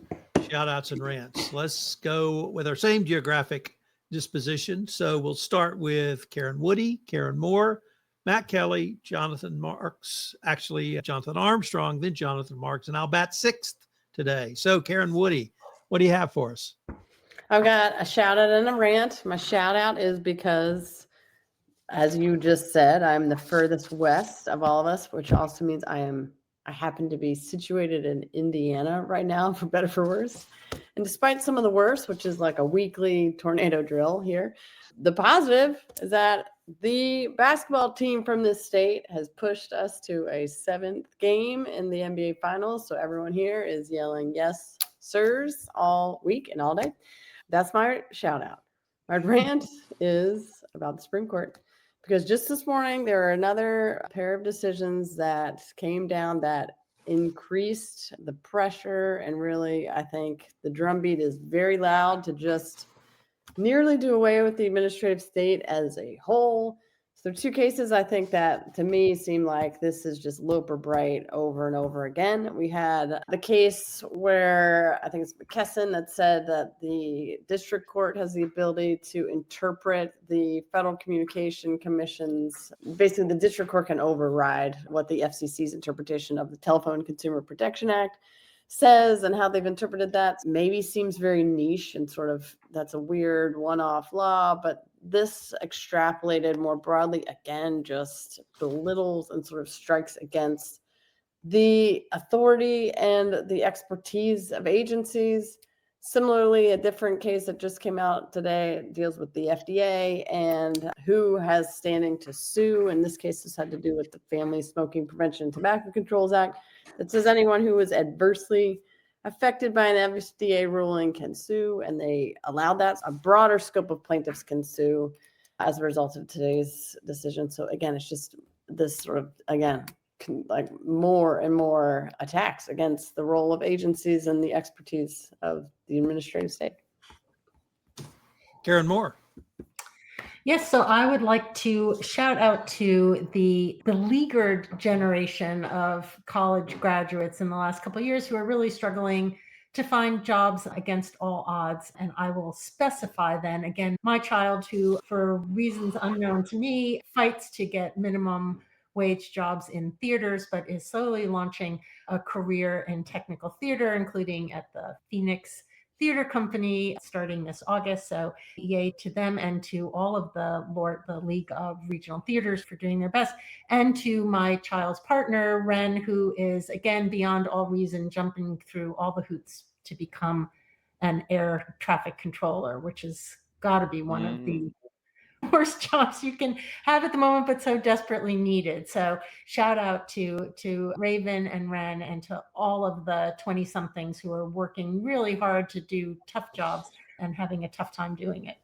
shout outs, and rants. Let's go with our same geographic disposition. So we'll start with Karen Woody, Karen Moore, Matt Kelly, Jonathan Marks, actually Jonathan Armstrong, then Jonathan Marks, and I'll bat sixth today. So Karen Woody, what do you have for us? I've got a shout out and a rant. My shout out is because, as you just said, I'm the furthest west of all of us, which also means I happen to be situated in Indiana right now, for better or for worse. And despite some of the worst, which is like a weekly tornado drill here, the positive is that the basketball team from this state has pushed us to a 7th game in the NBA Finals. So everyone here is yelling, yes, sirs, all week and all day. That's my shout out. My rant is about the Supreme Court, because just this morning, there are another pair of decisions that came down that increased the pressure. And really, I think the drumbeat is very loud to just nearly do away with the administrative state as a whole. So there are two cases I think that to me seem like this is just Loper Bright over and over again. We had the case where I think it's McKesson that said that the district court has the ability to interpret the Federal Communication Commission's, basically the district court can override what the FCC's interpretation of the Telephone Consumer Protection Act says, and how they've interpreted that maybe seems very niche and sort of that's a weird one-off law, but this extrapolated more broadly again just belittles and sort of strikes against the authority and the expertise of agencies. Similarly, a different case that just came out today deals with the FDA and who has standing to sue. In this case, this had to do with the Family Smoking Prevention and Tobacco Controls Act. That says anyone who is adversely affected by an FDA ruling can sue, and they allowed that. A broader scope of plaintiffs can sue as a result of today's decision. So again, it's just this sort of, again, like more and more attacks against the role of agencies and the expertise of the administrative state. Karen Moore. Yes, so I would like to shout out to the beleaguered generation of college graduates in the last couple of years who are really struggling to find jobs against all odds. And I will specify then, again, my child who, for reasons unknown to me, fights to get minimum wage jobs in theaters, but is slowly launching a career in technical theater, including at the Phoenix Theater Company starting this August. So yay to them and to all of the League of Regional Theaters for doing their best. And to my child's partner, Ren, who is, again, beyond all reason, jumping through all the hoops to become an air traffic controller, which has got to be one of the worst jobs you can have at the moment, but so desperately needed. So shout out to Raven and Ren and to all of the 20-somethings who are working really hard to do tough jobs and having a tough time doing it.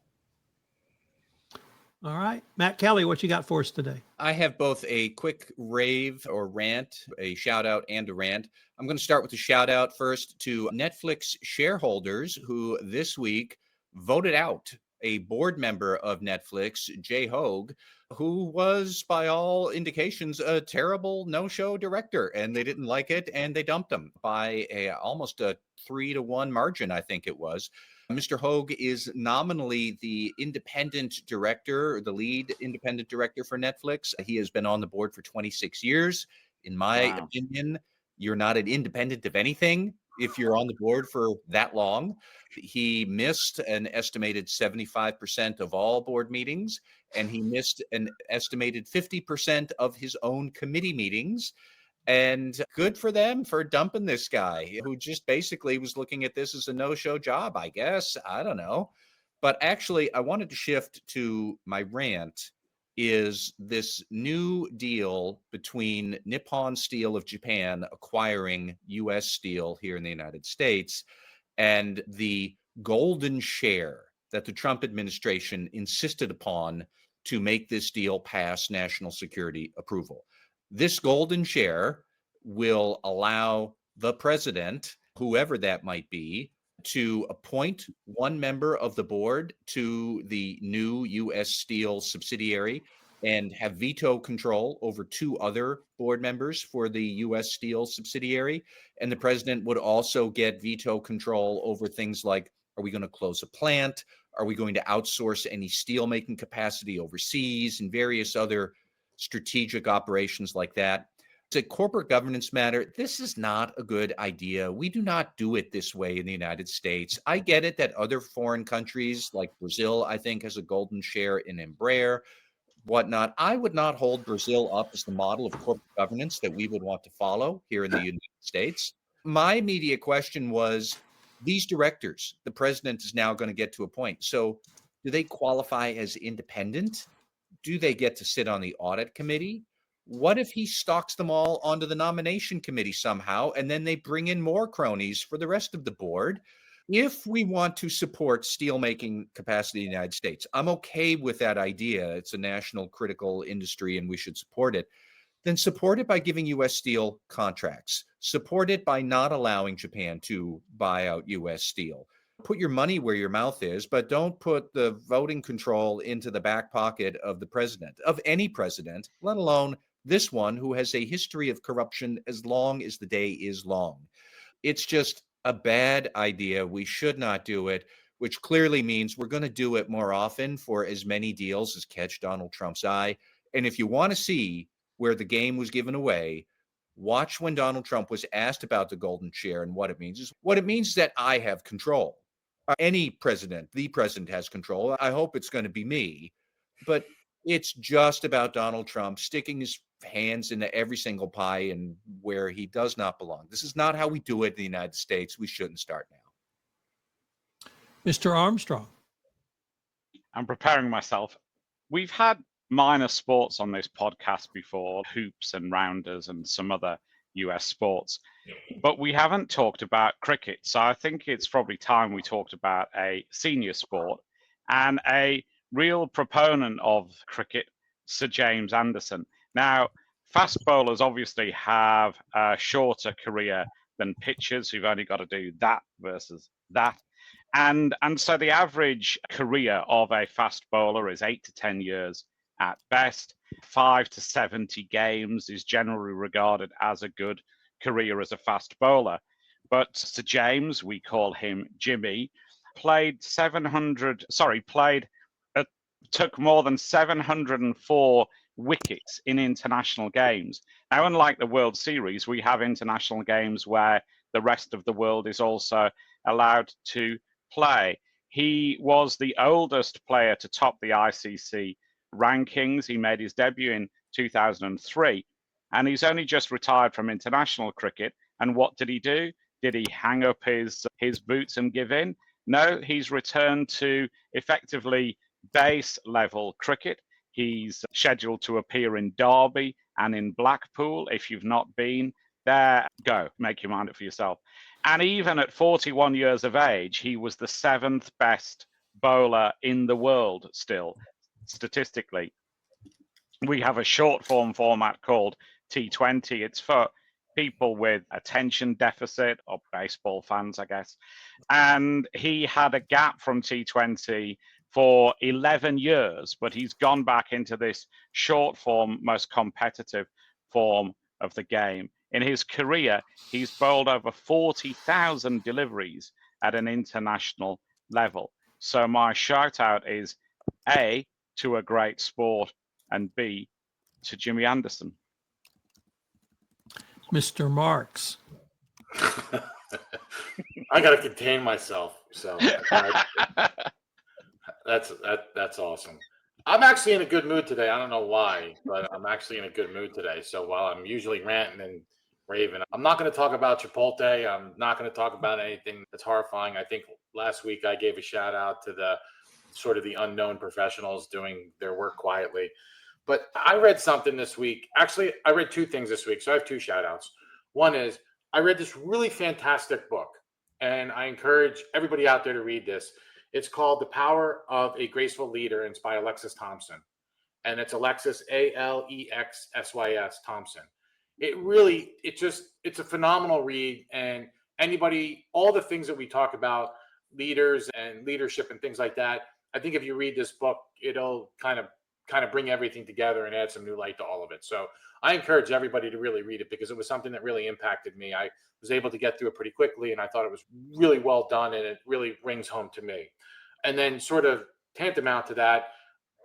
All right. Matt Kelly, what you got for us today? I have both a quick rave or rant, a shout out and a rant. I'm going to start with a shout out first to Netflix shareholders who this week voted out a board member of Netflix, Jay Hogue, who was, by all indications, a terrible no-show director, and they didn't like it, and they dumped him by almost a 3-1 margin, I think it was. Mr. Hogue is nominally the independent director, the lead independent director for Netflix. He has been on the board for 26 years. In my opinion, you're not an independent of anything if you're on the board for that long. He missed an estimated 75% of all board meetings, and he missed an estimated 50% of his own committee meetings. And good for them for dumping this guy who just basically was looking at this as a no-show job, I guess. I don't know. But actually, I wanted to shift to my rant is this new deal between Nippon Steel of Japan acquiring U.S. Steel here in the United States and the golden share that the Trump administration insisted upon to make this deal pass national security approval. This golden share will allow the president, whoever that might be, to appoint one member of the board to the new U.S. Steel subsidiary and have veto control over two other board members for the U.S. Steel subsidiary. And the president would also get veto control over things like, are we going to close a plant? Are we going to outsource any steelmaking capacity overseas and various other strategic operations like that? It's a corporate governance matter. This is not a good idea. We do not do it this way in the United States. I get it that other foreign countries like Brazil, I think, has a golden share in Embraer, whatnot. I would not hold Brazil up as the model of corporate governance that we would want to follow here in the United States. My immediate question was, these directors, the president is now going to get to a point. So do they qualify as independent? Do they get to sit on the audit committee? What if he stalks them all onto the nomination committee somehow, and then they bring in more cronies for the rest of the board? If we want to support steelmaking capacity in the United States, I'm okay with that idea. It's a national critical industry and we should support it. Then support it by giving U.S. Steel contracts. Support it by not allowing Japan to buy out U.S. Steel. Put your money where your mouth is, but don't put the voting control into the back pocket of the president, of any president, let alone this one who has a history of corruption as long as the day is long. It's just a bad idea. We should not do it, which clearly means we're going to do it more often for as many deals as catch Donald Trump's eye. And if you want to see where the game was given away, watch when Donald Trump was asked about the golden share and what it means. What it means is that I have control. Any president, the president has control. I hope it's going to be me, but it's just about Donald Trump sticking his hands into every single pie and where he does not belong. This is not how we do it in the United States. We shouldn't start now. Mr. Armstrong. I'm preparing myself. We've had minor sports on this podcast before, hoops and rounders and some other US sports, but we haven't talked about cricket. So I think it's probably time we talked about a senior sport and a real proponent of cricket, Sir James Anderson. Now, fast bowlers obviously have a shorter career than pitchers who've only got to do that versus that. And so the average career of a fast bowler is 8 to 10 years at best. 5 to 70 games is generally regarded as a good career as a fast bowler. But Sir James, we call him Jimmy, took more than 704 wickets in international games. Now, unlike the World Series, we have international games where the rest of the world is also allowed to play. He was the oldest player to top the ICC rankings. He made his debut in 2003, and he's only just retired from international cricket. And what did he do? Did he hang up his boots and give in? No, he's returned to effectively base level cricket. He's scheduled to appear in Derby and in Blackpool. If you've not been there, go, make your mind up for yourself. And even at 41 years of age, he was the 7th best bowler in the world still, statistically. We have a short form format called T20. It's for people with attention deficit, or baseball fans, I guess. And he had a gap from T20 for 11 years, but he's gone back into this short form, most competitive form of the game. In his career, he's bowled over 40,000 deliveries at an international level. So my shout out is A, to a great sport, and B, to Jimmy Anderson. Mr. Marks. I got to contain myself. So that's awesome. I'm actually in a good mood today. I don't know why, but I'm actually in a good mood today. So while I'm usually ranting and Raven. I'm not going to talk about Chipotle. I'm not going to talk about anything that's horrifying. I think last week I gave a shout out to the sort of the unknown professionals doing their work quietly. But I read something this week. Actually, I read two things this week. So I have two shout outs. One is I read this really fantastic book, and I encourage everybody out there to read this. It's called The Power of a Graceful Leader, and it's by Alexis Thompson. And it's Alexis, Alexsys Thompson. It's a phenomenal read. And anybody, all the things that we talk about, leaders and leadership and things like that, I think if you read this book, it'll kind of bring everything together and add some new light to all of it. So I encourage everybody to really read it because it was something that really impacted me. I was able to get through it pretty quickly, and I thought it was really well done, and it really rings home to me. And then sort of tantamount to that,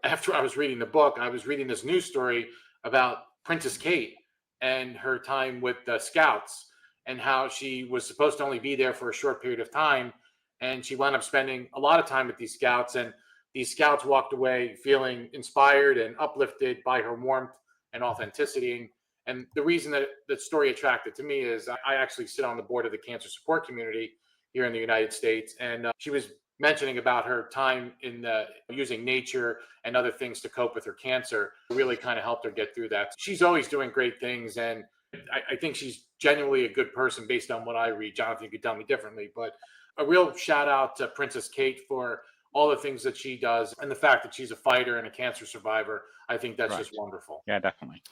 after I was reading the book, I was reading this news story about Princess Kate and her time with the Scouts and how she was supposed to only be there for a short period of time. And she wound up spending a lot of time with these Scouts, and these Scouts walked away feeling inspired and uplifted by her warmth and authenticity. And the reason that the story attracted to me is I actually sit on the board of the cancer support community here in the United States. And she was mentioning about her time in using nature and other things to cope with her cancer really kind of helped her get through that. She's always doing great things. And I think she's genuinely a good person based on what I read. Jonathan, you could tell me differently, but a real shout out to Princess Kate for all the things that she does and the fact that she's a fighter and a cancer survivor. I think that's just wonderful. Yeah, definitely.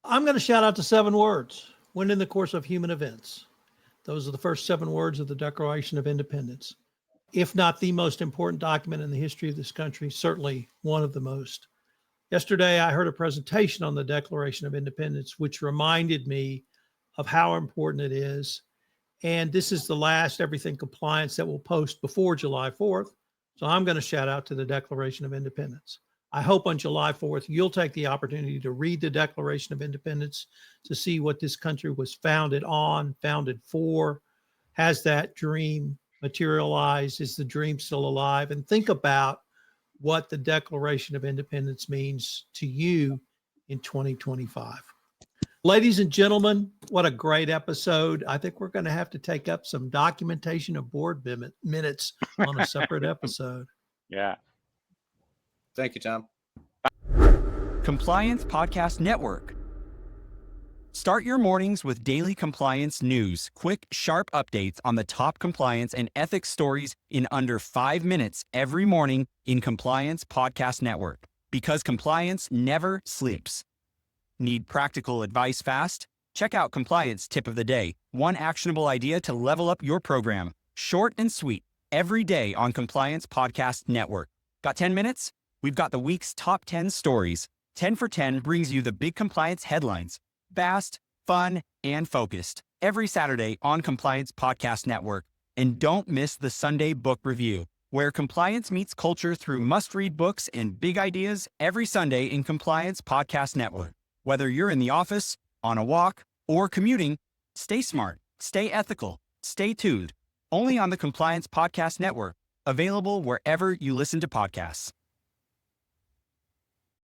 I'm going to shout out to 7 words. When in the course of human events. Those are the first 7 words of the Declaration of Independence. If not the most important document in the history of this country, certainly one of the most. Yesterday, I heard a presentation on the Declaration of Independence, which reminded me of how important it is. And this is the last Everything Compliance that will post before July 4th. So I'm going to shout out to the Declaration of Independence. I hope on July 4th, you'll take the opportunity to read the Declaration of Independence to see what this country was founded on, founded for. Has that dream materialized? Is the dream still alive? And think about what the Declaration of Independence means to you in 2025. Ladies and gentlemen, what a great episode. I think we're going to have to take up some documentation of board minutes on a separate episode. Yeah. Thank you, Tom. Compliance Podcast Network. Start your mornings with daily compliance news, quick, sharp updates on the top compliance and ethics stories in under 5 minutes every morning in Compliance Podcast Network. Because compliance never sleeps. Need practical advice fast? Check out Compliance Tip of the Day, one actionable idea to level up your program. Short and sweet, every day on Compliance Podcast Network. Got 10 minutes? We've got the week's top 10 stories. 10 for 10 brings you the big compliance headlines. Fast, fun, and focused. Every Saturday on Compliance Podcast Network. And don't miss the Sunday Book Review, where compliance meets culture through must-read books and big ideas every Sunday in Compliance Podcast Network. Whether you're in the office, on a walk, or commuting, stay smart, stay ethical, stay tuned. Only on the Compliance Podcast Network. Available wherever you listen to podcasts.